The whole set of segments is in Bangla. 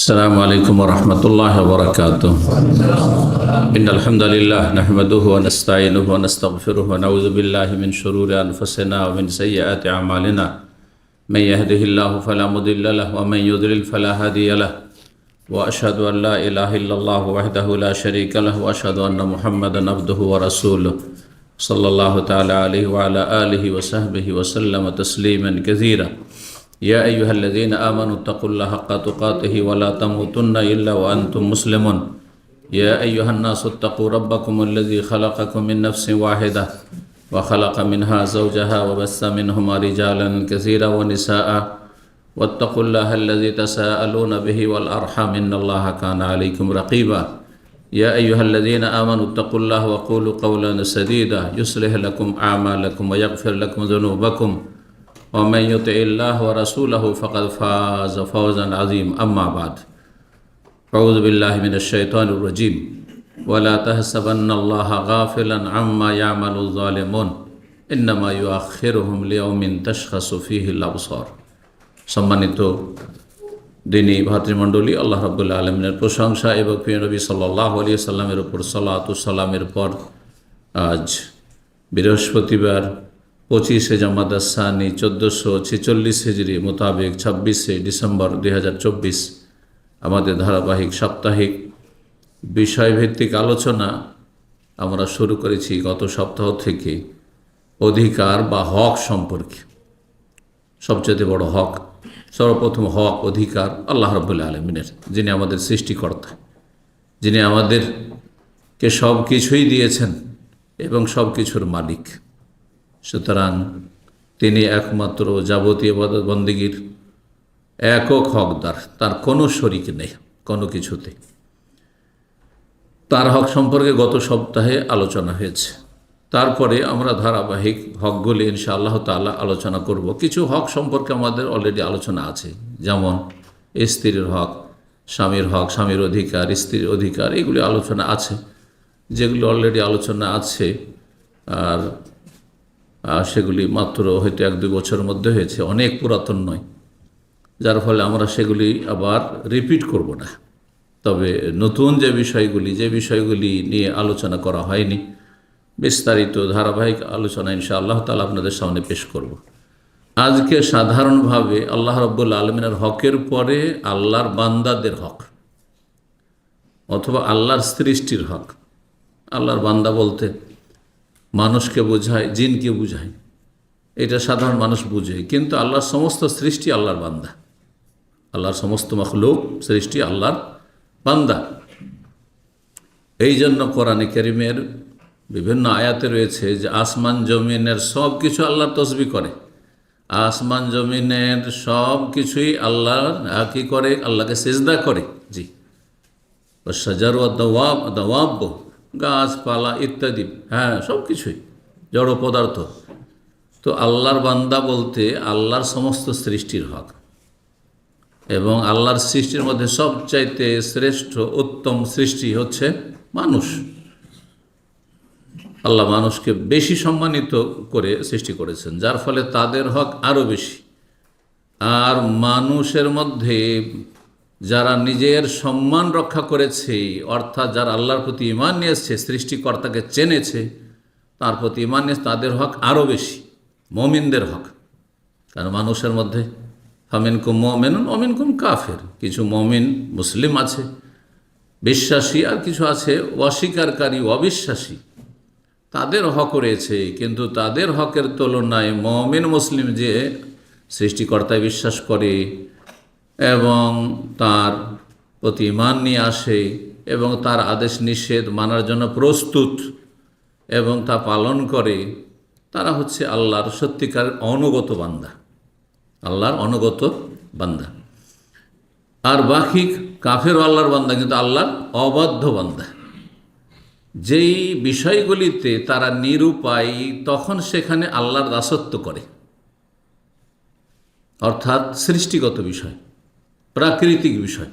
السلام عليكم ورحمة الله وبركاته. إن الحمد لله نحمده ونستعينه ونستغفره ونعوذ بالله من شرور أنفسنا ومن سيئات أعمالنا. من يهده الله فلا مضل له ومن يضلل فلا هادي له. وأشهد أن لا إله إلا الله وحده لا شريك له وأشهد أن محمدا عبده ورسوله صلى الله تعالى عليه وعلى آله وصحبه وسلم تسليما كثيرا. يا أيها الذين آمنوا اتقوا الله حق تقاته ولا تموتن إلا وأنتم مسلمون. يا أيها الناس اتقوا ربكم الذي خلقكم من نفس واحدة وخلق منها زوجها وبث منهما رجالا كثيرا ونساء واتقوا الله الذي تساءلون به والأرحام إن الله كان عليكم رقيبا. يا أيها الذين آمنوا اتقوا الله وقولوا قولا سديدا يصلح لكم أعمالكم ويغفر لكم ذنوبكم ومن يطع الله ورسوله فقد فاز فوزا عظيما. أما بعد أعوذ بالله من الشيطان الرجيم. ولا تحسبن الله غافلا عما يعمل الظالمون إنما يؤخرهم ليوم تشخص فيه الأبصار. সম্মানিত দিনী ভাতৃমণ্ডলী, আল্লাহ রাব্বুল আলামিনের প্রশংসা এবং প্রিয় নবী সাল্লাল্লাহু আলাইহি সাল্লামের উপর সালাতু সালামের পর আজ বৃহস্পতিবার 25শে জামাদাত সানি 1446 হিজরি মোতাবেক 26শে ডিসেম্বর 2024 আমাদের ধারাবাহিক সাপ্তাহিক বিষয়ভিত্তিক আলোচনা আমরা শুরু করেছি গত সপ্তাহ থেকে অধিকার বা হক সম্পর্কে। সবচেয়ে বড় হক, সর্বপ্রথম হক অধিকার আল্লাহ রাব্বুল আলামিনের, যিনি আমাদের সৃষ্টিকর্তা, যিনি আমাদেরকে সব কিছুই দিয়েছেন এবং সব কিছুর মালিক। সুতরাং তিনি একমাত্র যাবতীয় ইবাদত বন্দেগীর একক হকদার, তার কোনো শরিক নেই কোনো কিছুতে। তার হক সম্পর্কে গত সপ্তাহে আলোচনা হয়েছে। তারপরে আমরা ধারাবাহিক হকগুলি ইনশাআল্লাহ তাআলা আলোচনা করব। কিছু হক সম্পর্কে আমাদের অলরেডি আলোচনা আছে, যেমন স্ত্রীর হক, স্বামীর হক, স্বামীর অধিকার, স্ত্রীর অধিকার, এগুলি আলোচনা আছে, যেগুলো অলরেডি আলোচনা আছে। আর সেগুলি মাত্র হয়তো 1-2 বছরের মধ্যে হয়েছে, অনেক পুরাতন নয়, যার ফলে আমরা সেগুলি আবার রিপিট করব না। তবে নতুন যে বিষয়গুলি নিয়ে আলোচনা করা হয়নি, বিস্তারিত ধারাবাহিক আলোচনা ইনশাআল্লাহ তাআলা আপনাদের সামনে পেশ করব। আজকে সাধারণভাবে আল্লাহ রাব্বুল আলামিনের হকের পরে আল্লাহর বান্দাদের হক অথবা আল্লাহর সৃষ্টির হক। আল্লাহর বান্দা বলতে মানুষকে বোঝায়, জিনকে বোঝায়, এটা সাধারণ মানুষ বুঝে, কিন্তু আল্লাহর সমস্ত সৃষ্টি আল্লাহর বান্দা। আল্লাহর সমস্ত মাখলুক সৃষ্টি আল্লাহর বান্দা। এই জন্য কোরআনে কারীমের বিভিন্ন আয়াতে রয়েছে যে আসমান জমিনের সব কিছু আল্লাহর তসবিহ করে। আসমান জমিনের সব কিছুই আল্লাহর কি করে? আল্লাহকে সিজদা করে। জি, শাজার ওয়া দাওয়াব, গাছপালা ইত্যাদি, হ্যাঁ, সব কিছুই জড় পদার্থ। তো আল্লাহর বান্দা বলতে আল্লাহর সমস্ত সৃষ্টির হক, এবং আল্লাহর সৃষ্টির মধ্যে সবচাইতে শ্রেষ্ঠ উত্তম সৃষ্টি হচ্ছে মানুষ। আল্লাহ মানুষকে বেশি সম্মানিত করে সৃষ্টি করেছেন, যার ফলে তাদের হক আরও বেশি। আর মানুষের মধ্যে যারা নিজের সম্মান রক্ষা করেছে, অর্থাৎ যারা আল্লাহর প্রতি ঈমান নিয়ে এসেছে, সৃষ্টিকর্তাকে চেনেছে, তার প্রতি ঈমান নিয়ে, তাদের হক আরও বেশি, মুমিনদের হক। কারণ মানুষের মধ্যে ফামিনকুম মুমিনুন ওয়া মিনকুম কাফির, কিছু মুমিন মুসলিম আছে, বিশ্বাসী, আর কিছু আছে অস্বীকারী, অবিশ্বাসী। তাদের হক রয়েছে, কিন্তু তাদের হকের তুলনায় মুমিন মুসলিম যে সৃষ্টিকর্তায় বিশ্বাস করে এবং তার প্রতি ঈমান নিয়ে আসে এবং তার আদেশ নিষেধ মানার জন্য প্রস্তুত এবং তা পালন করে, তারা হচ্ছে আল্লাহর সত্যিকার অনুগত বান্দা, আল্লাহর অনুগত বান্দা। আর বাকি কাফের আল্লাহর বান্দা, কিন্তু আল্লাহর অবাধ্য বান্দা। যেই বিষয়গুলিতে তারা নিরুপায়, তখন সেখানে আল্লাহর দাসত্ব করে, অর্থাৎ সৃষ্টিগত বিষয়, প্রাকৃতিক বিষয়।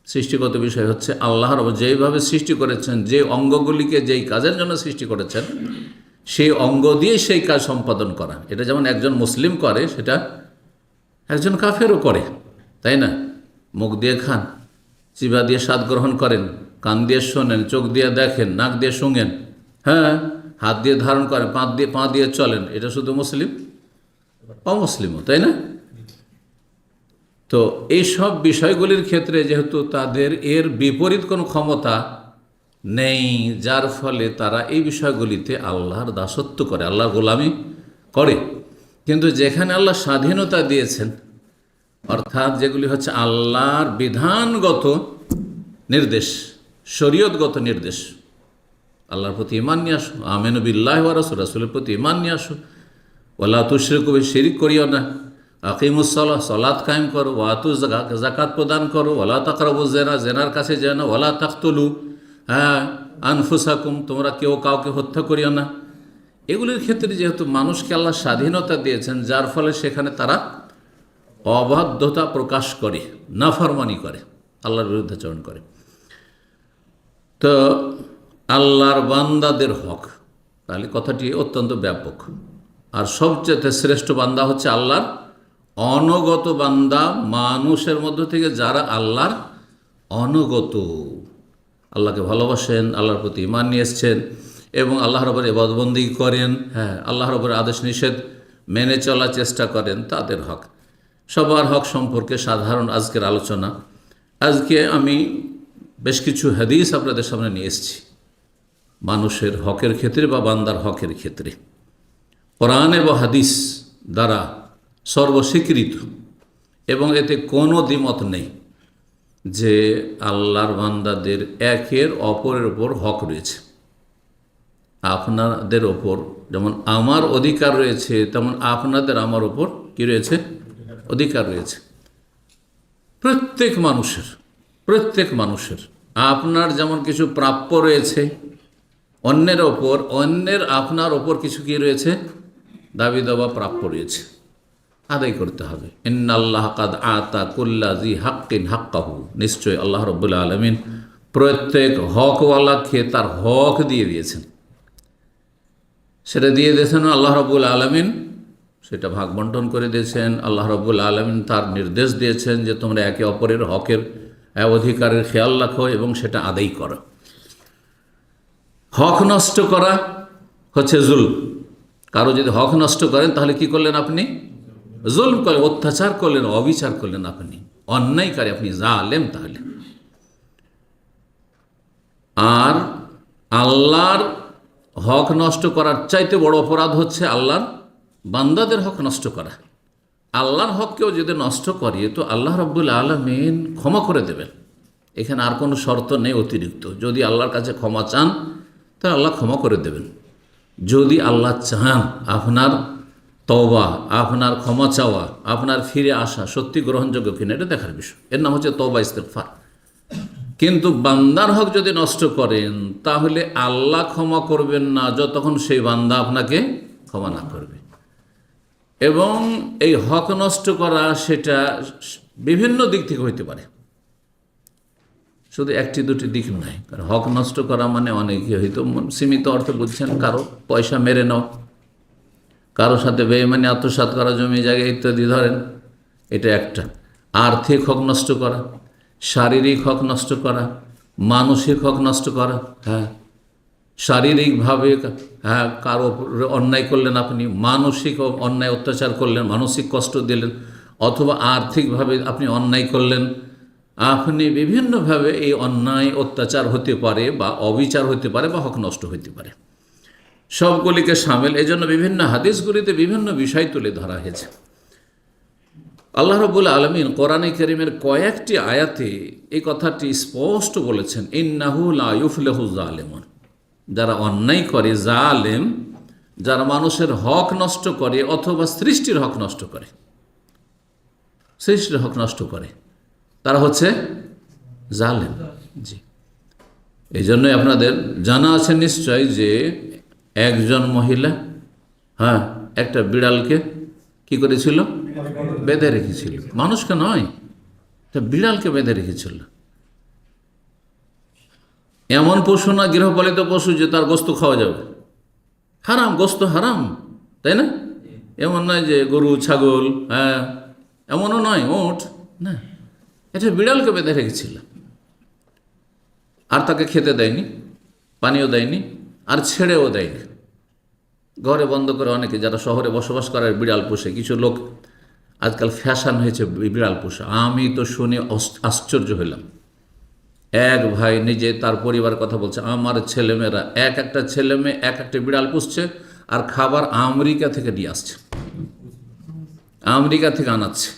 সৃষ্টিগত বিষয় হচ্ছে আল্লাহর যেইভাবে সৃষ্টি করেছেন, যে অঙ্গগুলিকে যেই কাজের জন্য সৃষ্টি করেছেন, সেই অঙ্গ দিয়ে সেই কাজ সম্পাদন করা। এটা যেমন একজন মুসলিম করে, সেটা একজন কাফেরও করে, তাই না? মুখ দিয়ে খান, জিহ্বা দিয়ে স্বাদ গ্রহণ করেন, কান দিয়ে শোনেন, চোখ দিয়ে দেখেন, নাক দিয়ে শুঙেন, হ্যাঁ, হাত দিয়ে ধারণ করেন, পা দিয়ে চলেন, এটা শুধু মুসলিম? অমুসলিমও, তাই না? তো এই সব বিষয়গুলির ক্ষেত্রে যেহেতু তাদের এর বিপরীত কোনো ক্ষমতা নেই, যার ফলে তারা এই বিষয়গুলিতে আল্লাহর দাসত্ব করে, আল্লাহর গোলামি করে। কিন্তু যেখানে আল্লাহ স্বাধীনতা দিয়েছেন, অর্থাৎ যেগুলি হচ্ছে আল্লাহর বিধানগত নির্দেশ, শরীয়তগত নির্দেশ, আল্লাহর প্রতি ঈমান নিয়ে আসো, আমিনু বিল্লাহি ওয়া রাসূলিহি, রাসূলের প্রতি ঈমান নিয়ে আসো, ওয়ালা তুশরিকু বিহি, শিরিক করিও না, আকিমুস-সালাহ, সালাত কায়েম করো, ওয়া আতু যাকাত প্রদান করো, ওয়ালা তাকরাবুজ জিনা, জিনার কাছে যেও না, ওয়ালা তাকতুলু আনফুসাকুম, তোমরা কেউ কাউকে হত্যা করিও না। এগুলির ক্ষেত্রে যেহেতু মানুষকে আল্লাহ স্বাধীনতা দিয়েছেন, যার ফলে সেখানে তারা অবাধ্যতা প্রকাশ করে, নাফরমানি করে, আল্লাহর বিরুদ্ধাচরণ করে। তো আল্লাহর বান্দাদের হক, তাহলে কথাটি অত্যন্ত ব্যাপক। আর সবচেয়ে শ্রেষ্ঠ বান্দা হচ্ছে আল্লাহর অনগত বান্দা, মানুষের মধ্য থেকে যারা আল্লাহর অনগত, আল্লাহকে ভালোবাসেন, আল্লাহর প্রতি ঈমান নিয়ে এসছেন এবং আল্লাহর উপর ইবাদতবন্দি করেন, হ্যাঁ, আল্লাহর উপর আদেশ নিষেধ মেনে চলার চেষ্টা করেন, তাদের হক। সবার হক সম্পর্কে সাধারণ আজকের আলোচনা। আজকে আমি বেশ কিছু হাদিস আপনাদের সামনে নিয়ে এসেছি মানুষের হকের ক্ষেত্রে বা বান্দার হকের ক্ষেত্রে। কোরআন এবং হাদিস দ্বারা সর্বস্বীকৃত এবং এতে কোনো দ্বিমত নেই যে আল্লাহর বান্দাদের একের অপরের ওপর হক রয়েছে। আপনাদের ওপর যেমন আমার অধিকার রয়েছে, তেমন আপনাদের আমার ওপর কি রয়েছে? অধিকার রয়েছে। প্রত্যেক মানুষের আপনার যেমন কিছু প্রাপ্য রয়েছে অন্যের ওপর, অন্যের আপনার ওপর কিছু কি রয়েছে? দাবি দাবা প্রাপ্য রয়েছে, আদায় করতে হবে। ইন্নাল্লাহ কাদ আতা কুল্লা জি হাক্কিন হাক্কাহু, নিশ্চয় আল্লাহ রাব্বুল আলামিন প্রত্যেক হকওয়ালাকে তার হক দিয়ে দিয়েছেন। সেটা দিয়ে দিয়েছেন আল্লাহ রাব্বুল আলামিন, সেটা ভাগ বন্টন করে দিয়েছেন। আল্লাহ রাব্বুল আলামিন তার নির্দেশ দিয়েছেন যে তোমরা একে অপরের হকের অধিকারের খেয়াল রাখো এবং সেটা আদায় করো। হক নষ্ট করা হচ্ছে জুলম। কারো যদি হক নষ্ট করেন তাহলে কি করলেন? আপনি জুলম করলেন, অত্যাচার করলেন, অবিচার করলেন, আপনি অন্যায়কারী, আপনি জালেম। তাহলে আর আল্লাহর হক নষ্ট করার চাইতে বড় অপরাধ হচ্ছে আল্লাহর বান্দাদের হক নষ্ট করা। আল্লাহর হক কেউ যদি নষ্ট করে তো আল্লাহ রাব্বুল আলামিন ক্ষমা করে দেবেন। এখানে আর কোনো শর্ত নেই অতিরিক্ত। যদি আল্লাহর কাছে ক্ষমা চান তাহলে আল্লাহ ক্ষমা করে দেবেন। যদি আল্লাহ চান আপনার তওবা, আপনার ক্ষমা চাওয়া, আপনার ফিরে আসা সত্যি গ্রহণযোগ্য কিনা, এটা দেখার বিষয়। এর নাম হচ্ছে তওবা ইস্তেগফার। কিন্তু বান্দার হক যদি নষ্ট করেন তাহলে আল্লাহ ক্ষমা করবেন না যতক্ষণ সেই বান্দা আপনাকে ক্ষমা না করবে। এবং এই হক নষ্ট করা সেটা বিভিন্ন দিক থেকে হইতে পারে, শুধু একটি দুটি দিক নয়। কারণ হক নষ্ট করা মানে অনেকে হয়তো সীমিত অর্থে বুঝছেন, কারো পয়সা মেরে নাও, কারো সাথে বেঈমানি আত্মসাৎ করা, জমি জায়গা ইত্যাদি ধরেন, এটা একটা। আর্থিক হক নষ্ট করা, শারীরিক হক নষ্ট করা, মানসিক হক নষ্ট করা, হ্যাঁ, শারীরিকভাবে হ্যাঁ কারো অন্যায় করলেন আপনি, মানসিক অন্যায় অত্যাচার করলেন, মানসিক কষ্ট দিলেন, অথবা আর্থিকভাবে আপনি অন্যায় করলেন। আপনি বিভিন্নভাবে এই অন্যায় অত্যাচার হতে পারে বা অবিচার হতে পারে বা হক নষ্ট হতে পারে, সবগুলিকে সামিল। এই জন্য বিভিন্ন হাদিসগুলিতে বিভিন্ন বিষয় তুলে ধরা হয়েছে। আল্লাহ রাব্বুল আলামিন কোরআনে কারীমের কয়েকটি আয়াতে এই কথাটি স্পষ্ট বলেছেন, ইন্নাহু লা ইউফলিহু যালিমুন, যারা অন্যায় করে, জালেম, যারা মানুষের হক নষ্ট করে অথবা সৃষ্টির হক নষ্ট করে, সৃষ্টির হক নষ্ট করে, তারা হচ্ছে জালেম। জি, এই জন্যই আপনাদের জানা আছে নিশ্চয় যে একজন মহিলা হ্যাঁ একটা বিড়ালকে কি করেছিল? বেঁধে রেখেছিল। মানুষকে নয়, একটা বিড়ালকে বেঁধে রেখেছিল। এমন পশু না, গৃহপালিত পশু যে তার গোস্ত খাওয়া যাবে, হারাম, গোস্ত হারাম, তাই না? এমন নয় যে গরু, ছাগল, হ্যাঁ, এমনও নয়, ওট না, এটা বিড়ালকে বেঁধে রেখেছিল। আর তাকে খেতে দেয়নি, পানিও দেয়নি, আর ছেড়েও দেয়নি। ঘরে বন্ধ করে অনেকে যারা শহরে বসবাস করে বিড়াল পোষে। কিছু লোক আজকাল ফ্যাশন হয়েছে বিড়াল পোষা। আমি তো শুনে আশ্চর্য হইলাম। এক ভাই নিজে তার পরিবার কথা বলছে, আমার ছেলেমেয়েরা এক একটা ছেলে মেয়ে এক একটা বিড়াল পুষছে, আর খাবার আমেরিকা থেকে নিয়ে আসছে, আমেরিকা থেকে আনাচ্ছে,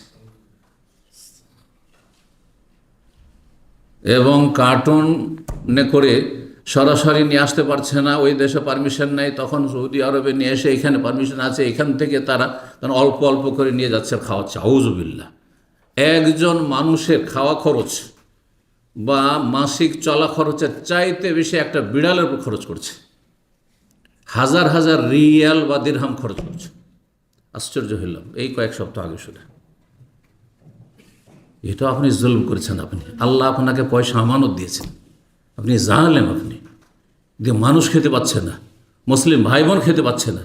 এবং কার্টুনে করে সরাসরি নিয়ে আসতে পারছে না, ওই দেশে পারমিশন নেই। তখন সৌদি আরবে নিয়ে এসে এখানে পারমিশন আছে, এখান থেকে তারা অল্প অল্প করে নিয়ে যাচ্ছে, খাওয়াচ্ছে। আউযুবিল্লাহ। একজন মানুষের খাওয়া খরচ বা মাসিক চলা খরচের চাইতে বেশি একটা বিড়ালের উপর খরচ করছে, হাজার হাজার রিয়াল বা দিরহাম খরচ করছে। আশ্চর্য হইলাম এই কয়েক সপ্তাহ আগে শুনে। এটা আপনি জুলম করেছেন। আপনি আল্লাহ আপনাকে পয়সা আমানত দিয়েছেন, আপনি জানলেন, আপনি দিয়ে মানুষ খেতে পাচ্ছে না, মুসলিম ভাই বোন খেতে পাচ্ছে না,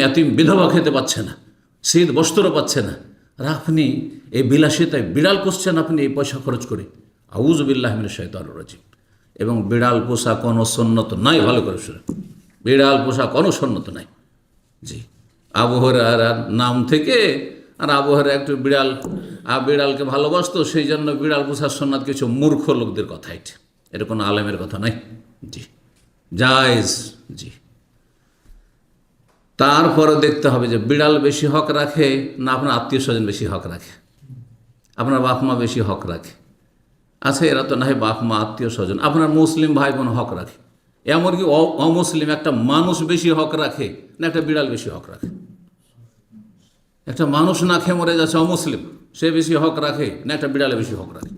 এতিম বিধবা খেতে পাচ্ছে না, শীত বস্ত্র পাচ্ছে না, আর আপনি এই বিলাসিতায় বিড়াল পুষছেন, আপনি এই পয়সা খরচ করে। আউযু বিল্লাহি মিনাশ শাইতানির রাজিম। এবং বিড়াল পোষা কোনো সুন্নত নাই, ভালো করে শুনে, বিড়াল পোষা কোনো সুন্নত নাই। জি, আবু হুরায়রার নাম থেকে, আর আবু হুরায়রা একটু বিড়ালকে ভালোবাসতো, সেই জন্য বিড়াল পোষার সুন্নাত কিছু মূর্খ লোকদের কথা। এটা কোনো আলেমের কথা নাই। জি, জায়েজ। জি, তারপরে দেখতে হবে যে বিড়াল বেশি হক রাখে না আপনার আত্মীয় স্বজন বেশি হক রাখে, আপনার বাপ মা বেশি হক রাখে। আচ্ছা, এরা তো না হয় বাপ মা আত্মীয় স্বজন, আপনার মুসলিম ভাই বোন হক রাখে। এমনকি অমুসলিম একটা মানুষ বেশি হক রাখে না একটা বিড়াল বেশি হক রাখে? একটা মানুষ না খেয়ে মরে যাচ্ছে অমুসলিম, সে বেশি হক রাখে না একটা বিড়ালে বেশি হক রাখে?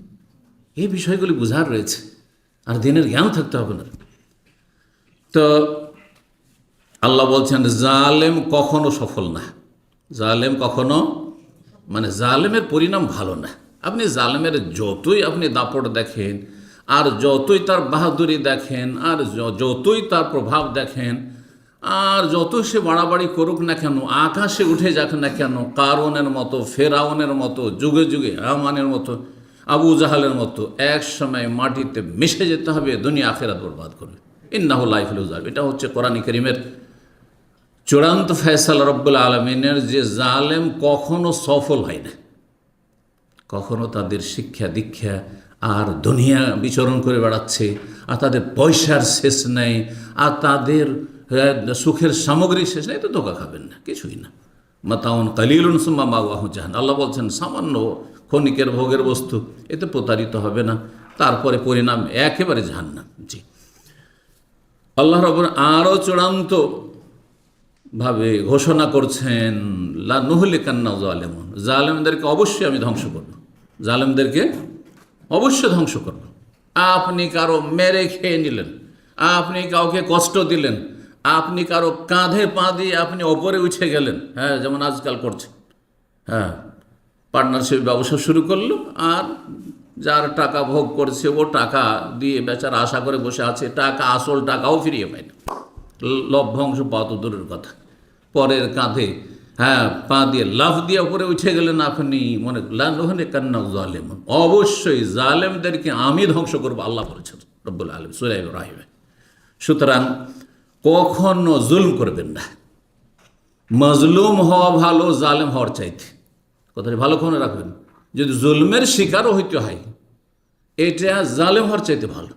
এই বিষয়গুলি বুঝার রয়েছে, আর দিনের জ্ঞান থাকতে হবে না। তো আল্লাহ বলছেন জালেম কখনো সফল না। জালেম কখনো, মানে জালেমের পরিণাম ভালো না। আপনি জালেমের যতই আপনি দাপট দেখেন, আর যতই তার বাহাদুরি দেখেন, আর যতই তার প্রভাব দেখেন, আর যত সে বাড়াবাড়ি করুক না কেন, আকাশে উঠে যাক না কেন, কারণের মতো, ফেরাউনের মতো, যুগে যুগে হামানের মতো, আবু জাহালের মতো, এক সময় মাটিতে মিশে যেতে হবে, দুনিয়া আখিরাত বরবাদ করবে। ইন্নাহু লা ইফলিহু যালিম। এটা হচ্ছে কোরআন কারীমের চূড়ান্ত ফয়সালা রব্বুল আলামিনের, যে জালেম কখনো সফল হয় না, কখনো তাদের শিক্ষা দীক্ষা আর দুনিয়া বিচরণ করে বেড়াচ্ছে, আর তাদের পয়সার শেষ নেই, আর তাদের সুখের সামগ্রী শেষ নেই, তো ধোকা খাবেন না, কিছুই না। মাতাউন কালিলুন সুম্মা মাওয়াহু জাহান্নাম। আল্লাহ বলছেন সামান্য ক্ষণিকের ভোগের বস্তু, এতে প্রতারিত হবে না, তারপরে পরিণাম একেবারে জাহান্নাম। জি, আল্লাহ রাব্বুল আরও চূড়ান্ত ভাবে ঘোষণা করছেন লা নুহলিকান্না যালিমুন, জালেমদেরকে অবশ্যই আমি ধ্বংস করব, জালেমদেরকে অবশ্যই ধ্বংস করব। আপনি কারো মেরে খেয়ে নিলেন, আপনি কাউকে কষ্ট দিলেন, আপনি কারো কাঁধে পা দিয়ে আপনি ওপরে উঠে গেলেন, হ্যাঁ, যেমন আজকাল করছে, হ্যাঁ, পার্টনারশিপ ব্যবসা শুরু করলো, আর যার টাকা ভোগ করছে ও টাকা দিয়ে বেচারা আশা করে বসে আছে, টাকা আসল টাকাও ফিরিয়ে পায় না, লভ্যাংশ পাওয়া তো দূরের কথা, পরের কাঁধে হ্যাঁ পা দিয়ে লাফ দিয়ে উপরে উঠে গেলেন আপনি, মনে করলেন কান্না জালেম, অবশ্যই জালেমদেরকে আমি ধ্বংস করবো, আল্লাহ বলেছেন রব্বুল আলামিন সূরা ইব্রাহিম। সুতরাং কখনো জুলম করবেন না। মজলুম হওয়া ভালো জালেম হওয়ার চাইতে, কথাটি ভালো করে রাখবেন। যদি জুলমের শিকারও হইতে হয়, এটা জালেম হওয়ার চাইতে ভালো।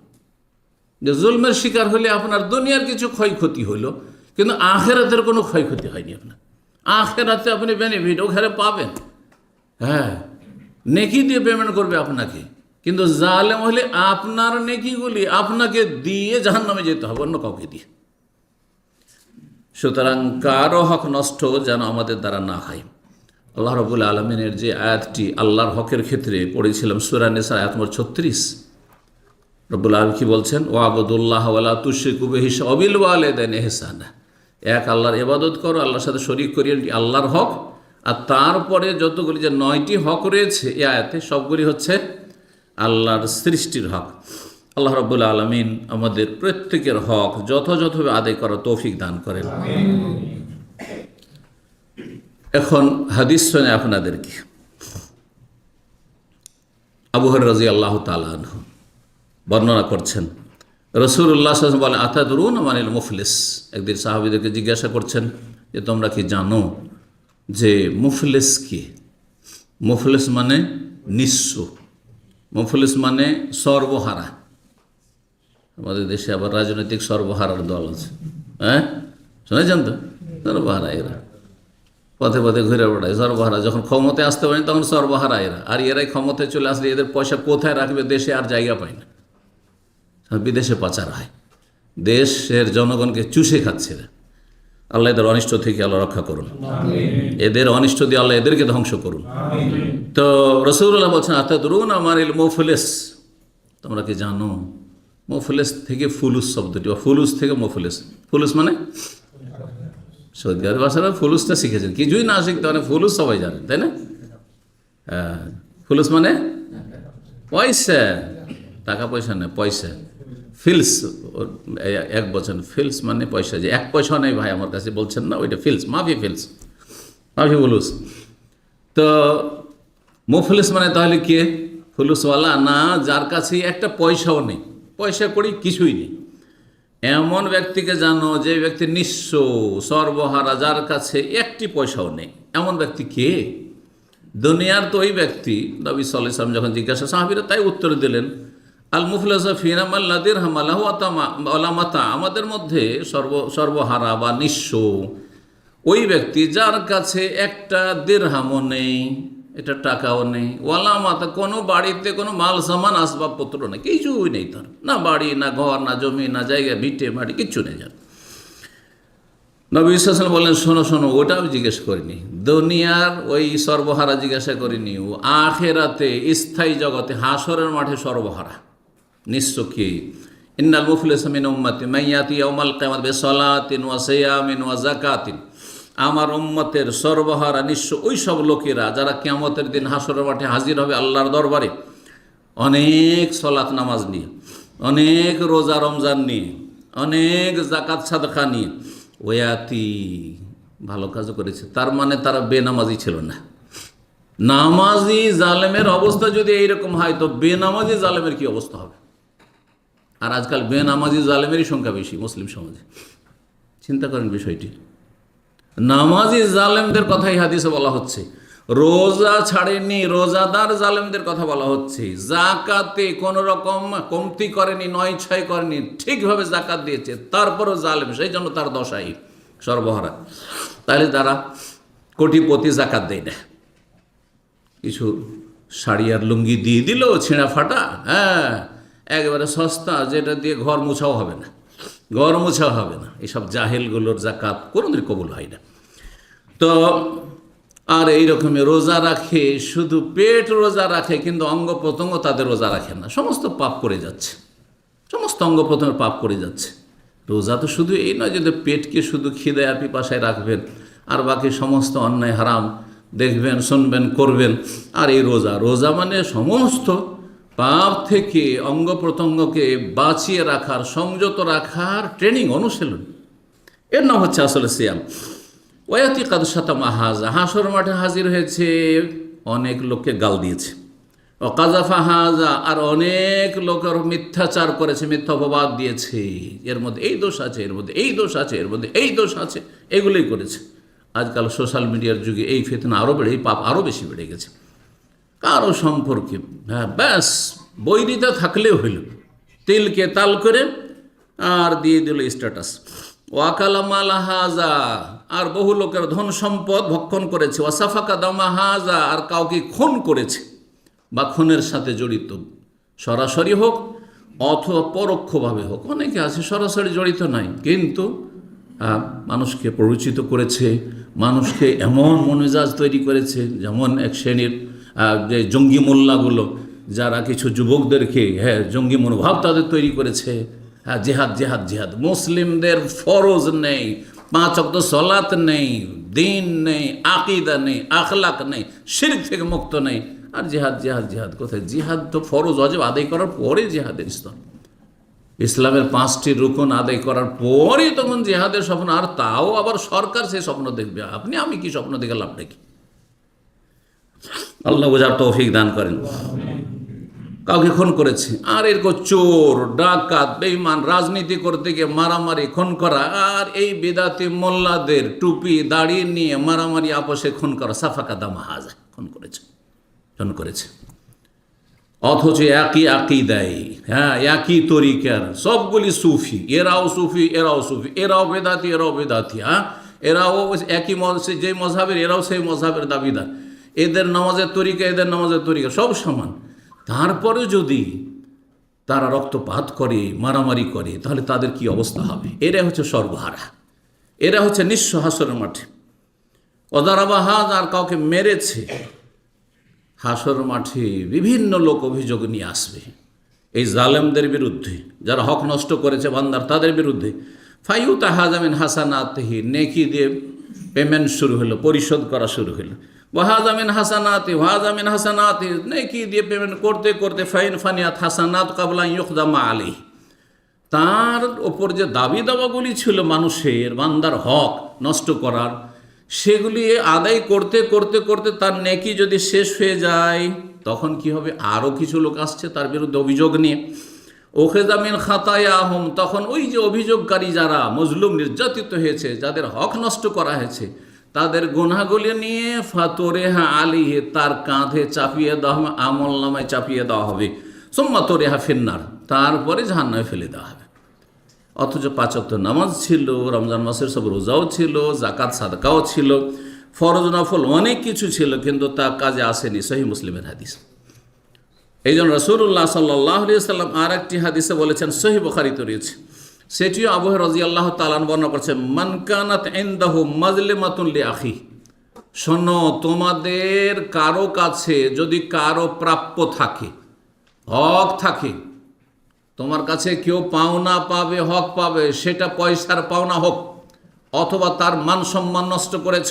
যে জুলমের শিকার হলে আপনার দুনিয়ার কিছু ক্ষয়ক্ষতি হইল, কিন্তু আখেরাতের কোনো ক্ষয়ক্ষতি হয়নি। আপনার আখেরাতে আপনি বেনিফিট ওখানে পাবেন, হ্যাঁ, নেকি দিয়ে পেমেন্ট করবে আপনাকে। কিন্তু জালেম হলে আপনার নেকিগুলি আপনাকে দিয়ে জাহান্নামে যেতে হবে, অন্য কাউকে দিয়ে। সুতরাং কারো হক নষ্ট যেন আমাদের দ্বারা না হয়। আল্লাহ রাব্বুল আলামিনের যে আয়াতটি আল্লাহর হকের ক্ষেত্রে পড়েছিলাম, সূরা নিসা আয়াত নম্বর 36, রব্বুল আলামিন কি বলছেন? ওয়াবুদুল্লাহ ওয়ালা তুশরিকু বিহি ওয়াবিল ওয়ালিদাইনি ইহসানা। এক আল্লাহর ইবাদত করো, আল্লাহর সাথে শরীক করিয়ে, আল্লাহর হক। আর তারপরে যতগুলি যে 9টি হক রয়েছে এই আয়াতে, সবগুলি হচ্ছে আল্লাহর সৃষ্টির হক। আল্লাহ রাব্বুল আলামিন আমাদের প্রত্যেকের হক যথাযথভাবে আদায় করার তৌফিক দান করেন। এখন হাদিস শুনে আপনাদেরকে। আবু হুরায়রা রাদিয়াল্লাহু তাআলা আনহু বর্ণনা করছেন। রাসূলুল্লাহ সাল্লাল্লাহু আলাইহি ওয়াসাল্লাম বলেন, আতাদরুনা মানিল মুফলিস। একদিন সাহাবীদেরকে জিজ্ঞাসা করছেন যে তোমরা কি জানো যে মুফলিস কি? মুফলিস মানে নিঃস্ব, মুফলিস মানে সর্বহারা। আমাদের দেশে আবার রাজনৈতিক সর্বহারার দল আছে, হ্যাঁ শুনেছেন তো? সর্বহারা এরা পথে পথে ঘুরে বেড়ায়, সর্বহারা। যখন ক্ষমতায় আসতে পারেন তখন সর্বহারা এরা। আর এরাই ক্ষমতায় চলে আসলে এদের পয়সা কোথায় রাখবে, দেশে আর জায়গা পায় না, বিদেশে পাচার হয়, দেশের জনগণকে চুষে খাচ্ছে এরা। আল্লাহ এদের অনিষ্ট থেকে আল্লাহ রক্ষা করুন, এদের অনিষ্ট দিয়ে আল্লাহ এদেরকে ধ্বংস করুন। তো রাসূলুল্লাহ বলছেন, আতাদরুনা মানিল মুফলিস, তোমরা কি জানো? মুফলিস থেকে ফুলুস শব্দটি, বা ফুলুস থেকে মুফলিস। ফুলুস মানে সৌদি আরব ভাষারা ফুলুসটা শিখেছেন, কিছুই না শিখতে মানে ফুলুস সবাই জানেন, তাই না? হ্যাঁ, ফুলুস মানে পয়সা, টাকা পয়সা নেই, পয়সা। ফিলস এক বছর, ফিলস মানে পয়সা। যে এক পয়সা নেই ভাই আমার কাছে বলছেন না, ওইটা ফিলস, মাফি ফিলস, মাফি ফুলুস। তো মুফলিস মানে তাহলে কে? ফুলুসওয়ালা না, যার কাছে একটা পয়সাও নেই, পয়সা করি কিছুই নেই, এমন ব্যক্তিকে জানো যে ব্যক্তি নিঃস্ব, সর্বহারা, যার কাছে একটি পয়সাও নেই। এমন ব্যক্তি কে? দুনিয়ার তো ওই ব্যক্তি। নবী সাল্লাল্লাহু আলাইহি ওয়াসাল্লাম যখন জিজ্ঞাসা, সাহাবীরা তাই উত্তর দিলেন, আল মুফলিসু ফিনা মান লা দিরহাম লাহু ওয়ালা মাতা। আমাদের মধ্যে সর্বহারা বা নিঃস্ব ওই ব্যক্তি যার কাছে একটা দিরহামও নেই, এটা টাকাও নেই, ওয়ালা মাতা, কোনো বাড়িতে কোনো মাল সামান আসবাবপত্র নেই, কিছুই নেই তার, না বাড়ি, না ঘর, না জমি, না জায়গা, ভিটে মাটি, কিচ্ছু নেই যার। নবী সাল্লাল্লাহু আলাইহি ওয়াসাল্লাম বললেন, শোনো শোনো, ওটা আমি জিজ্ঞেস করিনি, দুনিয়ার ওই সর্বহারা জিজ্ঞাসা করিনি, ও আখিরাতে স্থায়ী জগতে হাসরের মাঠে সর্বহারা নিঃস্ব কি? ইন্নাল মুফলিসা মিন উম্মতি মান ইয়াতি ইয়াউমাল কিয়ামাতি বিসালাতিন ওয়া সিয়ামিন ওয়া যাকাতিন। আমার উম্মতের সর্বহারা নিঃস্ব ওই সব লোকেরা যারা কিয়ামতের দিন হাসরের মাঠে হাজির হবে আল্লাহর দরবারে, অনেক সলাত নামাজ নিয়ে, অনেক রোজা রমজান নিয়ে, অনেক যাকাত সাদকা নিয়ে, ওয়াতি, ভালো কাজও করেছে, তার মানে তারা বেনামাজি ছিল না। নামাজি জালেমের অবস্থা যদি এইরকম হয়, তো বেনামাজি জালেমের কি অবস্থা হবে? আর আজকাল বেনামাজি জালেমেরই সংখ্যা বেশি মুসলিম সমাজে। চিন্তা করেন বিষয়টি। নামাজি জালেমদের কথাই হাদিসে বলা হচ্ছে, রোজা ছাড়েনি রোজাদার জালেমদের কথা বলা হচ্ছে, জাকাতে কোনো রকম কমতি করেনি, নয় ছয় করেনি, ঠিকভাবে জাকাত দিয়েছে, তারপরও জালেম, সেই জন্য তার দশাই সর্বহারা। তাহলে তারা কোটিপতি, জাকাত দেয় না, কিছু শাড়ি আর লুঙ্গি দিয়ে দিল ছেঁড়া ফাটা, হ্যাঁ একেবারে সস্তা, যেটা দিয়ে ঘর মোছাও হবে না, ঘর মোছাও হবে না, এইসব জাহেলগুলোর জাকাত কোনোদিন কবুল হয় না। তো আর এইরকমই রোজা রাখে, শুধু পেট রোজা রাখে, কিন্তু অঙ্গ প্রত্যঙ্গ তাদের রোজা রাখে না, সমস্ত পাপ করে যাচ্ছে, সমস্ত অঙ্গ প্রত্যঙ্গের পাপ করে যাচ্ছে। রোজা তো শুধু এই নয় যে পেটকে শুধু খিদে আর পিপাসায় রাখবেন, আর বাকি সমস্ত অন্যায় হারাম দেখবেন, শুনবেন, করবেন। আর এই রোজা, রোজা মানে সমস্ত পাপ থেকে অঙ্গ প্রত্যঙ্গকে বাঁচিয়ে রাখার, সংযত রাখার ট্রেনিং, অনুশীলন, এর নাম হচ্ছে আসলে সিয়াম। ওয়াতি কাদ শাতামা হাজা, হাসর মাঠে হাজির হয়েছে, অনেক লোককে গাল দিয়েছে, ও কাজাফা হাজা, আর অনেক লোকের মিথ্যাচার করেছে, মিথ্যা অপবাদ দিয়েছে, এর মধ্যে এই দোষ আছে, এর মধ্যে এই দোষ আছে, এর মধ্যে এই দোষ আছে, এগুলোই করেছে। আজকাল সোশ্যাল মিডিয়ার যুগে এই ফিতনা আরও বেড়ে, এই পাপ আরও বেশি বেড়ে গেছে। কারো সম্পর্কে হ্যাঁ ব্যাস বৈরিতা থাকলেও হইল, তিলকে তাল করে আর দিয়ে দিল স্ট্যাটাস। ওয়াকালামাল হাজা, আর বহু লোকের ধন সম্পদ ভক্ষণ করেছে। ওয়াসাফাকা দামা হাজা, আর কাউকে খুন করেছে বা খুনের সাথে জড়িত, সরাসরি হোক অথবা পরোক্ষভাবে হোক। অনেকে আছে সরাসরি জড়িত নাই, কিন্তু মানুষকে প্ররোচিত করেছে, মানুষকে এমন মনোমেজাজ তৈরি করেছে, যেমন এক শ্রেণীর যে জঙ্গি মোল্লাগুলো, যারা কিছু যুবকদেরকে জঙ্গি মনোভাব তাদের তৈরি করেছে। জেহাদ জেহাদ জেহাদ, মুসলিমদের ফরজ নেই, 5 ওয়াক্ত সালাত নেই, দিন নেই, আকীদা নেই, আখলাক নেই, শিরক থেকে মুক্ত নেই, আর জেহাদ জেহাদ জেহাদ কোথায়? জিহাদ তো ফরজ ওয়াজিব আদায় করার পরে জিহাদের স্তর, ইসলামের 5টি রুকন আদায় করার পরই তখন জিহাদের স্বপ্ন, আর তাও আবার সরকার সেই স্বপ্ন দেখবে। আপনি আমি কি স্বপ্ন দেখে লাভ নাকি? আল্লাহ বোঝার তৌফিক দান করেন। কাউকে খুন করেছে, আর এরকম চোর, ডাকাত, বেঈমান, রাজনীতি করতে গিয়ে মারামারি, খুন করা, আর এই বিদাতি মোল্লাদের টুপি দাড়ি নিয়ে মারামারি, আপোষে খুন করা, সাফাকা দামা হাজা, খুন করেছে। অথচ একই আকিদাই, হ্যাঁ, একই তরিকার, সবগুলি সুফি, এরাও সুফি, এরাও বেদাতি, হ্যাঁ, এরাও একই যে মজহাবের, এরাও সেই মজহাবের দাবিদার, এদের নামাজের তরিকা সব সমান। তারপরে যদি তারা রক্তপাত করে, মারামারি করে, তাহলে তাদের কি অবস্থা হবে? এরা হচ্ছে সর্বহারা, এরা হচ্ছে নিঃস্ব হাসরের মাঠে। অদারাবাহাজ, আর কাউকে মেরেছে, হাসর মাঠে বিভিন্ন লোক অভিযোগ নিয়ে আসবে এই জালেমদের বিরুদ্ধে, যারা হক নষ্ট করেছে বান্দার, তাদের বিরুদ্ধে। ফাইউতা হাজামিন হাসানাতিহি, নেকি দিয়ে পেমেন্ট শুরু হলো, পরিশোধ করা শুরু হলো। ওয়াহাজামিন হাসানাতি, নেকি দিয়ে পেমেন্ট করতে করতে ফাইন ফানিয়াত হাসানাত কাবলা ইউখদামা আলী, তার ওপর যে দাবি দাবাগুলি ছিল মানুষের, বান্দার হক নষ্ট করার, সেগুলি আদায় করতে করতে করতে তার নেকি যদি শেষ হয়ে যায়, তখন কি হবে? আরও কিছু লোক আসছে তার বিরুদ্ধে অভিযোগ নিয়ে। ওখেজামিন খাতায়াহুম, তখন ওই যে অভিযোগকারী যারা মজলুম, নির্যাতিত হয়েছে, যাদের হক নষ্ট করা হয়েছে, তাদের গুনাহগুলি নিয়ে ফাতরেহা আলিহে, তার কাঁধে চাপিয়ে দেওয়া হবে, আমল নামায় চাপিয়ে দেওয়া হবে। সুম্মা তোরেহা ফিন্নার, তারপরে জাহান্নামে ফেলে দেওয়া হবে। অথচ 5 ওয়াক্ত নামাজ ছিল, রমজান মাসের সব রোজাও ছিল, জাকাত সাদকাও ছিল, ফরজ নফল অনেক কিছু ছিল, কিন্তু তা কাজে আসেনি। সহিহ মুসলিমের হাদিস। এই জন্য রাসূলুল্লাহ সাল্লাল্লাহু আলাইহি ওয়াসাল্লাম আর একটি হাদিসে বলেছেন, সহিহ বুখারীতে রয়েছে, সেটিও আবু হুরায়রা রাদিয়াল্লাহু তাআলা বর্ণনা করেছেন, মান কানাত ইনদাহু মাজলিমাতুন লিআখি, শোনো, তোমাদের কারো কাছে যদি কারো প্রাপ্য থাকে, হক থাকে, তোমার কাছে কেউ পাওনা পাবে, হক পাবে, সেটা পয়সার পাওনা হোক, অথবা তার মান সম্মান নষ্ট করেছ,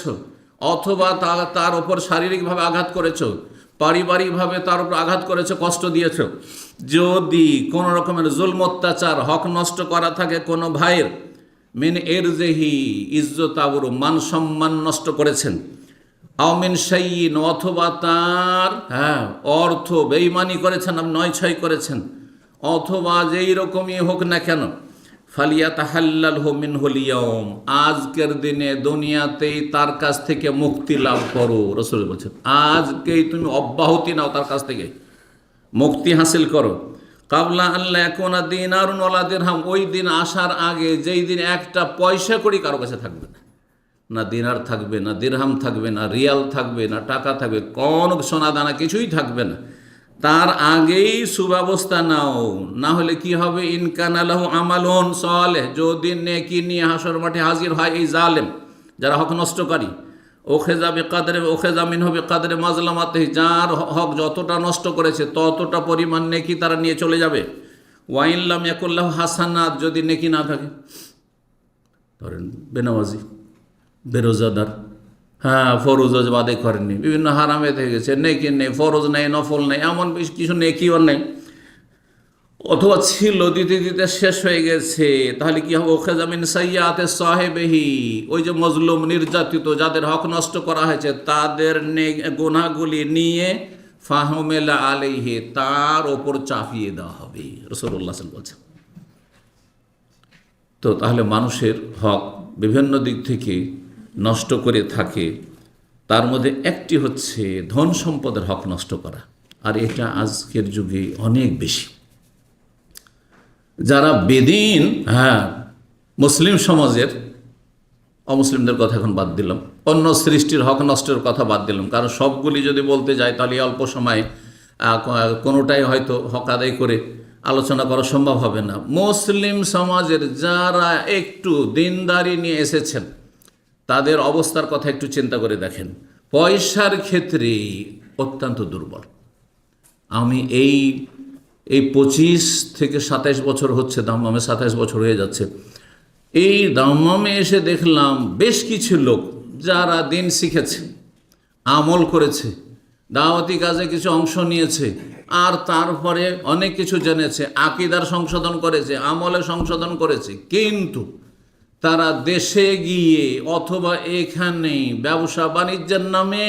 অথবা তার ওপর শারীরিকভাবে আঘাত করেছ, পারিবারিকভাবে তার উপর আঘাত করেছ, কষ্ট দিয়েছ, যদি কোনো রকমের জুলম অত্যাচার, হক নষ্ট করা থাকে কোনো ভাইয়ের, মিন এরজেহি, ইজ্জত আবরু, মান সম্মান নষ্ট করেছেন, আমিন শাইইন, অথবা তার অর্থ বেঈমানি করেছেন, নয়ছয় করেছেন, অথবা যেই রকমই হোক না কেন, ফালিয়াতাহাল্লালহু মিনহুল ইয়াউম, আজকের দিনে দুনিয়াতেই তার কাছ থেকে মুক্তি লাভ করো। রাসূল বলছেন, আজকেই তুমি অব্যাহতি নাও, তার কাছ থেকে মুক্তি হাসিল করো। কাবলা আল্লাহ ইয়াকুনা দিনারুন ওয়ালা দিরহাম, ওই দিন আসার আগে, যেই দিন একটা পয়সা কড়ি কারো কাছে থাকবে না, না দিনার থাকবে, না দিরহাম থাকবে, না রিয়াল থাকবে, না টাকা থাকবে, কোন সোনা দানা কিছুই থাকবে না, তার আগেই সুব্যবস্থা নাও। না হলে কি হবে? ইনকানা লাহু আমালুন সালেহ, যদি নেকি নিয়ে হাসর মাঠে হাজির হয় এই জালেম, যারা হক নষ্টকারী, ওখেজা মিনহু বিকাদরে মাজলামাতিহি, যার হক যতটা নষ্ট করেছে ততটা পরিমাণ নেকি তারা নিয়ে চলে যাবে। ওয়াইন লাম ইয়াকুল লাহু হাসানাত, যদি নেকি না থাকে, ধরেন বেনামাজি, বেরোজাদার, ফরজ আদায় করেননি, বিভিন্ন হারামে থেকে গেছে, নেকি নেই, ফরজ নেই, নফল নেই, এমন বেশ কিছু নেকিও নেই, অথবা ছিল দিতে দিতে শেষ হয়ে গেছে, তাহলে কি হবে? ওখেজা মিন সাইয়্যাতি সাহিবিহি, ওই যে মজলুম, নির্যাতিত, যাদের হক নষ্ট করা হয়েছে, তাদের গুনাহগুলি নিয়ে ফাহমেলা আলাইহি, তার ওপর চাপিয়ে দেওয়া হবে। রাসূলুল্লাহ সাল্লাল্লাহু আলাইহি ওয়াসাল্লাম বলছেন। তো তাহলে মানুষের হক বিভিন্ন দিক থেকে নষ্ট করে থাকে, তার মধ্যে একটি হচ্ছে ধন সম্পদের হক নষ্ট করা, আর এটা আজকের যুগে অনেক বেশি। যারা বেদিন, মুসলিম সমাজের, অমুসলিমদের কথা এখন বাদ দিলাম, অন্য সৃষ্টির হক নষ্টের কথা বাদ দিলাম, কারণ সবগুলি যদি বলতে যায় তাহলে অল্প সময়ে কোনোটাই হয়তো হক আদায় করে আলোচনা করা সম্ভব হবে না। মুসলিম সমাজের যারা একটু দিনদারি নিয়ে এসেছেন, তাদের অবস্থার কথা একটু চিন্তা করে দেখেন। পয়সার ক্ষেত্রে অত্যন্ত দুর্বল। আমি এই 25 থেকে 27 বছর হচ্ছে, দাম্মামে 27 বছর হয়ে যাচ্ছে, এই দাম্মামে এসে দেখলাম বেশ কিছু লোক যারা দিন শিখেছে, আমল করেছে, দাওয়াতি কাজে কিছু অংশ নিয়েছে, আর তারপরে অনেক কিছু জেনেছে, আকীদার সংশোধন করেছে, আমলে সংশোধন করেছে, কিন্তু তারা দেশে গিয়ে অথবা এখানে ব্যবসা বাণিজ্যের নামে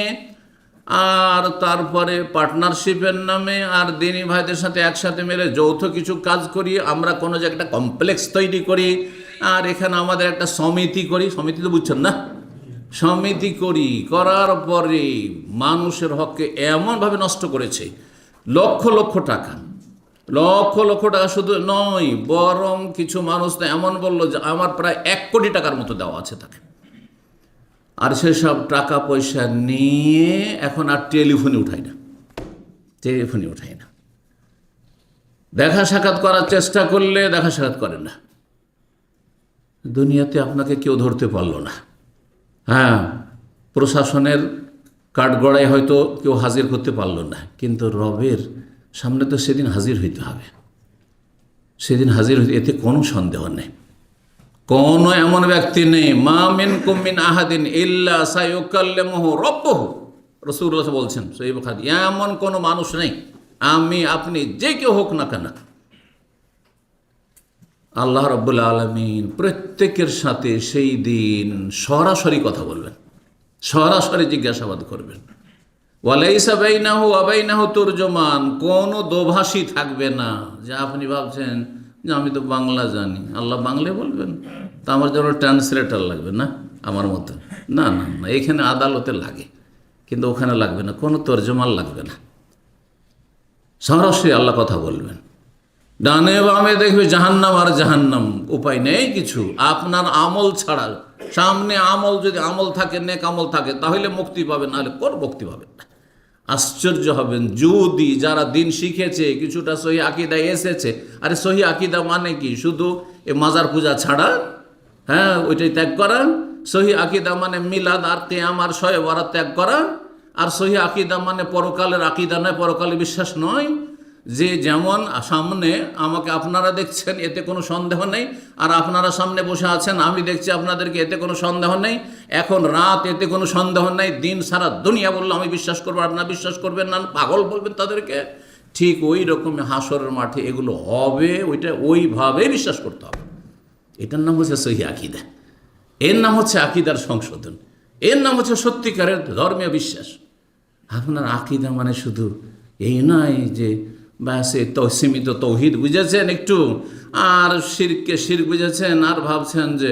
আর তারপরে পার্টনারশিপের নামে আর দিনী ভাইদের সাথে একসাথে মিলে যৌথ কিছু কাজ করি, আমরা কোনো যে একটা কমপ্লেক্স তৈরি করি, আর এখানে আমাদের একটা সমিতি করি, সমিতি তো বুঝছেন না, সমিতি করার পরে মানুষের হককে এমনভাবে নষ্ট করেছে, লক্ষ লক্ষ টাকা, লক্ষ লক্ষ টাকা শুধু নয়, বরং কিছু মানুষ তো এমন বলল যে আমার প্রায় 1 কোটি টাকার মতো দেওয়া আছে তাকে। আর সেসব টাকা পয়সা নিয়ে এখন আর টেলিফোনে উঠাই না, দেখা সাক্ষাৎ করার চেষ্টা করলে দেখা সাক্ষাৎ করে না। দুনিয়াতে আপনাকে কেউ ধরতে পারলো না। হ্যাঁ, প্রশাসনের কাঠগড়ায় হয়তো কেউ হাজির করতে পারলো না, কিন্তু রবের সামনে তো সেদিন হাজির হইতে হবে, এতে কোনো সন্দেহ নেই। কোনো এমন ব্যক্তি নেই, মা মিনকুম মিন আহাদিন ইল্লা সায়ুকাল্লিমুহু রাব্বুহু, রাসূলুল্লাহ বলছেন সহিহ বুখারী, এমন কোনো মানুষ নেই, আমি আপনি যে কেউ হোক না কেন, আল্লাহ রাব্বুল আলামিন প্রত্যেকের সাথে সেই দিন সরাসরি কথা বলবেন, সরাসরি জিজ্ঞাসাবাদ করবেন। ওয়ালাইসা বাইনাহু ওয়া বাইনাহু তুরজমান, কোনো দোভাষী থাকবে না যে আপনি ভাবছেন যে আমি তো বাংলা জানি, আল্লাহ বাংলায় বলবেন, তা আমার জন্য ট্রান্সলেটর লাগবে না আমার মতো, না না না, এখানে আদালতে লাগে কিন্তু ওখানে লাগবে না, কোনো তর্জমান লাগবে না, সরাসরি আল্লাহ কথা বলবেন। ডানে বামে দেখবে জাহান্নাম আর জাহান্নাম, উপায় নেই কিছু, আপনার আমল ছাড়া। সামনে আমল, যদি আমল থাকে, নেক আমল থাকে, তাহলে মুক্তি পাবেন, নাহলে কোন মুক্তি পাবেন না। আশ্চর্য হবেন যদি যারা দিন শিখেছে, কিছুটা সহি আকিদায় এসেছে। আরে সহি আকিদা মানে কি? শুধু এ মাজার পূজা ছাড়া, হ্যাঁ ওইটাই ত্যাগ করা। সহি আকিদা মানে মিলাদ আর কিয়াম আর শবে বরাত ত্যাগ করা। আর সহি আকিদা মানে পরকালের আকিদা নয়, পরকালে বিশ্বাস নয়, যে যেমন সামনে আমাকে আপনারা দেখছেন এতে কোনো সন্দেহ নেই, আর আপনারা সামনে বসে আছেন আমি দেখছি আপনাদেরকে, এতে কোনো সন্দেহ নেই, এখন রাত এতে কোনো সন্দেহ নেই, দিন সারা দুনিয়া বললো আমি বিশ্বাস করবো, আপনারা বিশ্বাস করবেন না, পাগল বলবেন তাদেরকে। ঠিক ওই রকমই হাসরের মাঠে এগুলো হবে, ওইটা ওইভাবেই বিশ্বাস করতে হবে। এটার নাম হচ্ছে সহি আকিদা, এর নাম হচ্ছে আকিদার সংশোধন, এর নাম হচ্ছে সত্যিকারের ধর্মীয় বিশ্বাস। আপনার আকিদা মানে শুধু এই নয় যে ব্যাস সীমিত তৌহিদ বুঝেছেন একটু, আর শিরকে শিরক বুঝেছেন, আর ভাবছেন যে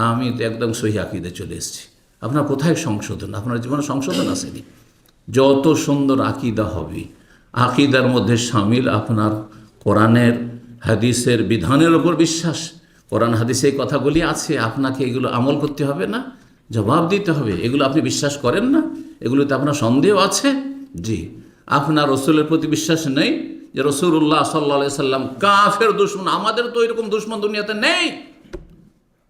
আমি তো একদম সহি আকিদে চলে এসেছি। আপনার কোথায় সংশোধন? আপনার জীবনে সংশোধন আসেনি। যত সুন্দর আকিদা হবে, আকিদার মধ্যে সামিল আপনার কোরআনের হাদিসের বিধানের ওপর বিশ্বাস। কোরআন হাদিসে এই কথাগুলি আছে, আপনাকে এগুলো আমল করতে হবে না, জবাব দিতে হবে। এগুলো আপনি বিশ্বাস করেন না, এগুলোতে আপনার সন্দেহ আছে। জি, আপনার রসুলের প্রতি বিশ্বাস নেই, যে রাসূলুল্লাহ সাল্লাল্লাহু আলাইহি সাল্লাম কাফের দুশমন। আমাদের তো এরকম দুশমন দুনিয়াতে নেই,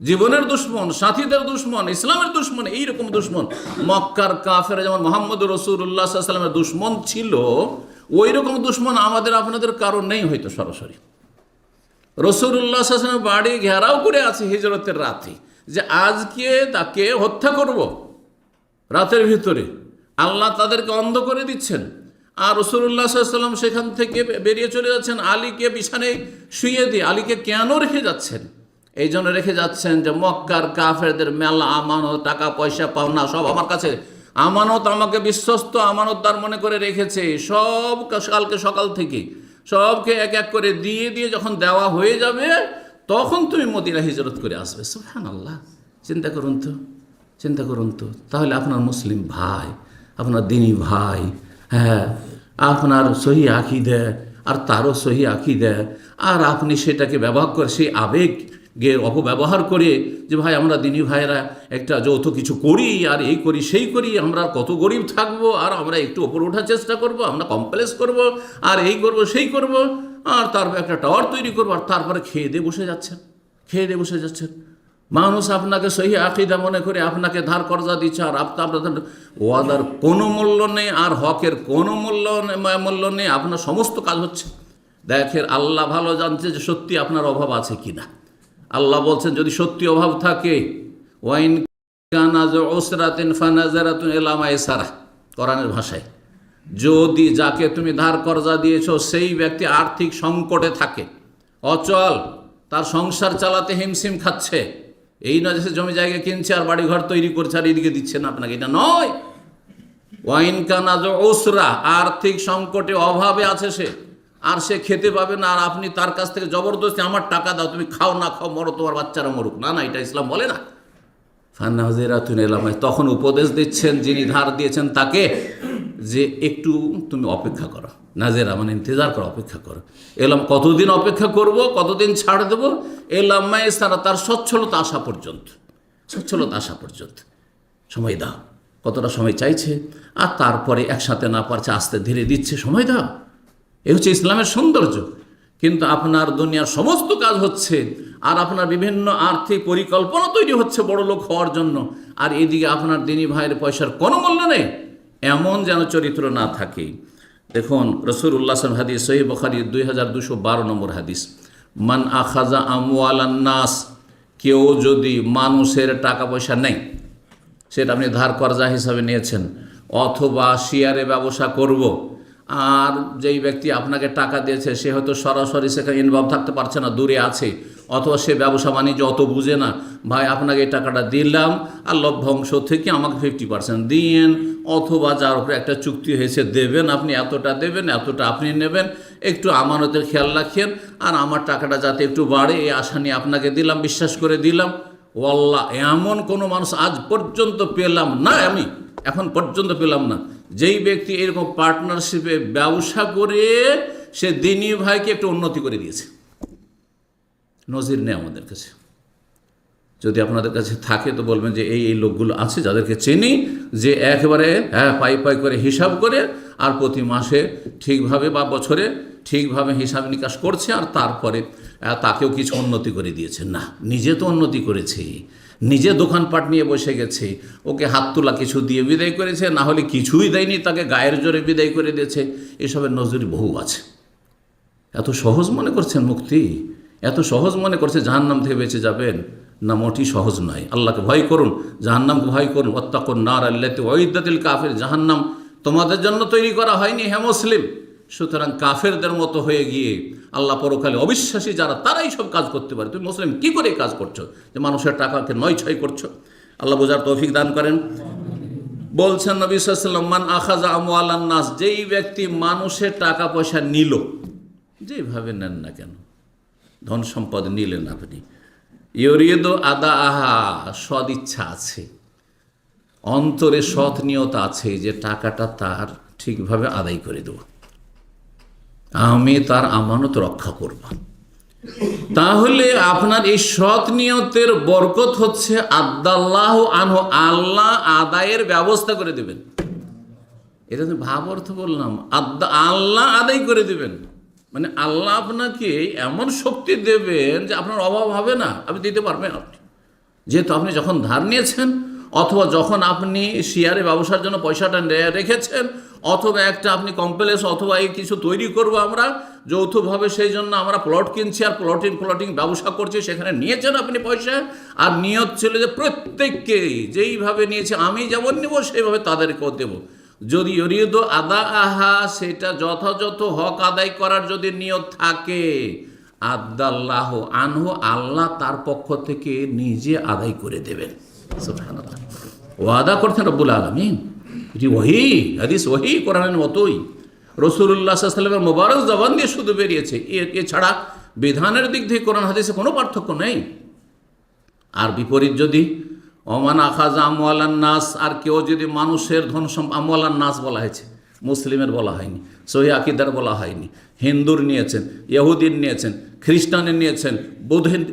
জীবনের দুশমন, সাথীদের দুশমন, ইসলামের দুশমন, এইরকম দুশমন। মক্কার কাফের যেমন মুহাম্মদ রাসূলুল্লাহ সাল্লাল্লাহু আলাইহি সাল্লামের দুশমন ছিল, ওই রকম দুশমন আমাদের আপনাদের কারো নেই হয়তো সরাসরি। রাসূলুল্লাহ সাল্লাল্লাহু আলাইহি সাল্লামের বাড়ি ঘেরাও করে আছে হিজরতের রাতে, যে আজকে তাকে হত্যা করব রাতের ভিতরে, আল্লাহ তাদেরকে অন্ধ করে দিচ্ছেন। আর রাসূলুল্লাহ সাল্লাল্লাহু আলাইহি ওয়াসাল্লাম সেখান থেকে বেরিয়ে চলে যাচ্ছেন, আলীকে বিছানায় শুইয়ে দিয়ে। আলীকে কেন রেখে যাচ্ছেন? এই জন্য রেখে যাচ্ছেন যে মক্কার কাফেরদের মেলা আমানত, টাকা পয়সা পাওনা সব আমার কাছে আমানত, আমাকে বিশ্বস্ত আমানতদার মনে করে রেখেছে। সব কালকে সকাল থেকে সবকে এক এক করে দিয়ে দিয়ে যখন দেওয়া হয়ে যাবে, তখন তুমি মদিনা হিজরত করে আসবে। সুবহানাল্লাহ, চিন্তা করুন তো, চিন্তা করুন তো। তাহলে আপনার মুসলিম ভাই, আপনার দিনী ভাই, হ্যাঁ আপনার সহি আকিদা আর তারও সহি আকিদা, আর আপনি সেটাকে ব্যবহার করে সেই আবেগের অপব্যবহার করে যে ভাই আমরা দিনী ভাইরা একটা যৌথ কিছু করি, আর এই করি সেই করি, আমরা কত গরিব থাকবো, আর আমরা একটু ওপর ওঠার চেষ্টা করব, আমরা কমপ্লেক্স করব, আর এই করব সেই করব, আর তারপর একটা টাওয়ার তৈরি করবো, আর তারপরে খেয়ে দিয়ে বসে যাচ্ছেন। মানুষ আপনাকে সহি আকিদা মনে করে আপনাকে ধার কর্জা দিচ্ছে, আর আপনাদের ওয়াদার কোনো মূল্য নেই, আর হকের কোনো মূল্য নেই। আপনার সমস্ত কাজ হচ্ছে। দেখেন, আল্লাহ ভালো জানছে যে সত্যি আপনার অভাব আছে কিনা। আল্লাহ বলছেন যদি সত্যি অভাব থাকে, ওয়াইন কানা উসরাতিন ফানাজারাতুন ইলা মাইসারা, কোরআনের ভাষায়, যদি যাকে তুমি ধার কর্জা দিয়েছো সেই ব্যক্তি আর্থিক সংকটে থাকে, অচল, তার সংসার চালাতে হিমশিম খাচ্ছে, এই নয় যে জমি জায়গা কিনছে আর বাড়িঘর তৈরি করছে আর এদিকে দিচ্ছে না আপনাকে, এটা নয়। ওয়াইন কানা ওসরা, আর্থিক সংকটে অভাবে আছে সে, আর সে খেতে পাবে না, আর আপনি তার কাছ থেকে জবরদস্তি আমার টাকা দাও, তুমি খাও না খাও, মরো, তোমার বাচ্চারা মরুক, না না, এটা ইসলাম বলে না। ফান্নাজিরাতুন ইলা মাই, তখন উপদেশ দিচ্ছেন যিনি ধার দিয়েছেন তাকে, যে একটু তুমি অপেক্ষা করো। নাজেরা মানে ইন্তজার করো, অপেক্ষা করো। এলাম, কতদিন অপেক্ষা করব, কতদিন ছাড় দেবো? এলামাই সারা, তার সচ্ছলতা আসা পর্যন্ত, সচ্ছলতা আসা পর্যন্ত সময় দাও। কতটা সময় চাইছে, আর তারপরে একসাথে না পারছে, আস্তে ধীরে দিচ্ছে, সময় দাও। এ হচ্ছে ইসলামের সৌন্দর্য। কিন্তু আপনার দুনিয়ার সমস্ত কাজ হচ্ছে, আর আপনার বিভিন্ন আর্থিক পরিকল্পনা তৈরি হচ্ছে বড় লোক হওয়ার জন্য, আর এদিকে আপনার দিনী ভাইয়ের পয়সার কোনো মূল্য নেই, এমন যেন চরিত্র না থাকে। দেখুন রাসূলুল্লাহ সাল্লাল্লাহু আলাইহি ওয়াসাল্লাম, হাদিস সহিহ বুখারী 2212 নম্বর হাদিস, মান আখাযা আমওয়ালান নাস, কেউ যদি মানুষের টাকা পয়সা নেয়, সেটা আপনি ধার কর্জা হিসাবে নিয়েছেন, অথবা শেয়ারে ব্যবসা করব, আর যেই ব্যক্তি আপনাকে টাকা দিয়েছে সে হয়তো সরাসরি সেখানে ইনভলভ থাকতে পারছে না, দূরে আছে, অথবা সে ব্যবসা বাণিজ্য অত বুঝে না, ভাই আপনাকে এই টাকাটা দিলাম, আর লভ্যাংশ থেকে আমাকে 50% দিয়েন, অথবা যার উপরে একটা চুক্তি হয়েছে দেবেন, আপনি এতটা দেবেন, এতটা আপনি নেবেন, একটু আমানতের খেয়াল রাখেন, আর আমার টাকাটা যাতে একটু বাড়ে এই আশা নিয়ে আপনাকে দিলাম, বিশ্বাস করে দিলাম। ওয়াল্লাহ, এমন কোনো মানুষ আজ পর্যন্ত পেলাম না, আমি এখন পর্যন্ত পেলাম না, যেই ব্যক্তি এরকম পার্টনারশিপে ব্যবসা করে সে দিনী ভাইকে একটু উন্নতি করে দিয়েছে। নজির নেই আমাদের কাছে। যদি আপনাদের কাছে থাকে তো বলবেন যে এই এই লোকগুলো আছে যাদেরকে চিনি, যে একেবারে পাই পাই করে হিসাব করে, আর প্রতি মাসে ঠিকভাবে বা বছরে ঠিকভাবে হিসাব নিকাশ করছে, আর তারপরে তাকেও কিছু উন্নতি করে দিয়েছে। না, নিজে তো উন্নতি করেছে, নিজে দোকানপাট নিয়ে বসে গেছে, ওকে হাত তোলা কিছু দিয়ে বিদায় করেছে, না হলে কিছুই দেয়নি, তাকে গায়ের জোরে বিদায় করে দিয়েছে। এসবের নজরি বহু আছে। এত সহজ মনে করছেন মুক্তি? এত সহজ মনে করছে জাহান্নাম থেকে বেঁচে যাবেন? না, মোটেই সহজ নয়। আল্লাহকে ভয় করুন, জাহান্নামকে ভয় করুন। ওয়াত্তাকুন নার আল্লাতী উইদ্দাতিল কাফির, জাহান্নাম তোমাদের জন্য তৈরি করা হয়নি হে মুসলিম। সুতরাং কাফেরদের মতো হয়ে গিয়ে আল্লাহ পরকালে অবিশ্বাসী যারা, তারাই সব কাজ করতে পারে। তুমি মুসলিম কি করে কাজ করছো যে মানুষের টাকাকে নয় ছয় করছো? আল্লাহ বোঝার তৌফিক দান করেন। বলছেন নবী সাল্লাল্লাহু আলাইহি ওয়াসাল্লাম, মান আখাযা আমওয়ালান নাস, যেই ব্যক্তি মানুষের টাকা পয়সা নিল, যেভাবে নেন না কেন, ধন সম্পদ নিলেন আপনি, ইউরিদু আদা আহা, সদ ইচ্ছা আছে, অন্তরে সৎ নিয়ত আছে যে টাকাটা তার ঠিকভাবে আদায় করে দেব, আমি তার আমানত রক্ষা করব, তাহলে আপনার এই সৎ নিয়তের বরকত হচ্ছে আদাল্লাহু আনহু, আল্লাহ আদায়ের ব্যবস্থা করে দেবেন। এটা তো ভাব অর্থ বললাম, আল্লাহ আদায় করে দেবেন, মানে আল্লাহ আপনাকে এমন শক্তি দেবেন যে আপনার অভাব হবে না, আপনি দিতে পারবেন। আপনি যেহেতু আপনি যখন ধার নিয়েছেন, অথবা যখন আপনি শেয়ারে ব্যবসার জন্য পয়সাটা রেখেছেন, অথবা একটা আপনি কমপ্লেক্স অথবা এই কিছু তৈরি করব আমরা যৌথভাবে, সেই জন্য আমরা প্লট কিনছি আর প্লটিং ব্যবসা করছি, সেখানে নিয়েছেন আপনি পয়সা, আর নিয়ত ছিল যে প্রত্যেককে যেইভাবে নিয়েছে আমি যেমন নেব সেইভাবে তাদেরকেও দেব। যদি ইউরিদু আদা আহা, সেটা যথাযথ হক আদায় করার যদি নিয়ত থাকে, আদাল্লাহু আনহু, আল্লাহ তার পক্ষ থেকে নিজে আদায় করে দেবেন। সুবহানাল্লাহ, ওয়াদা করতেন রব্বুল আলামিন। এটি ওহী, হাদিস ওহী, কোরআনের মতোই রাসূলুল্লাহ সাল্লাল্লাহু আলাইহি ওয়াসাল্লামের মোবারক জবান দিয়ে শুধু বেরিয়েছে। এছাড়া বিধানের দিক থেকে কোরআন হাদিসে কোনো পার্থক্য নেই। আর বিপরীত যদি ওমান আখাযা আমওয়ালান নাস, আর কেউ যদি মানুষের ধন সম্পদ, আমওয়ালান নাস বলা হয়েছে, মুসলিমের বলা হয়নি, সহিহ আকীদার বলা হয়নি, হিন্দুর নিয়েছেন, ইহুদির নিয়েছেন, খ্রিস্টানের নিয়েছেন,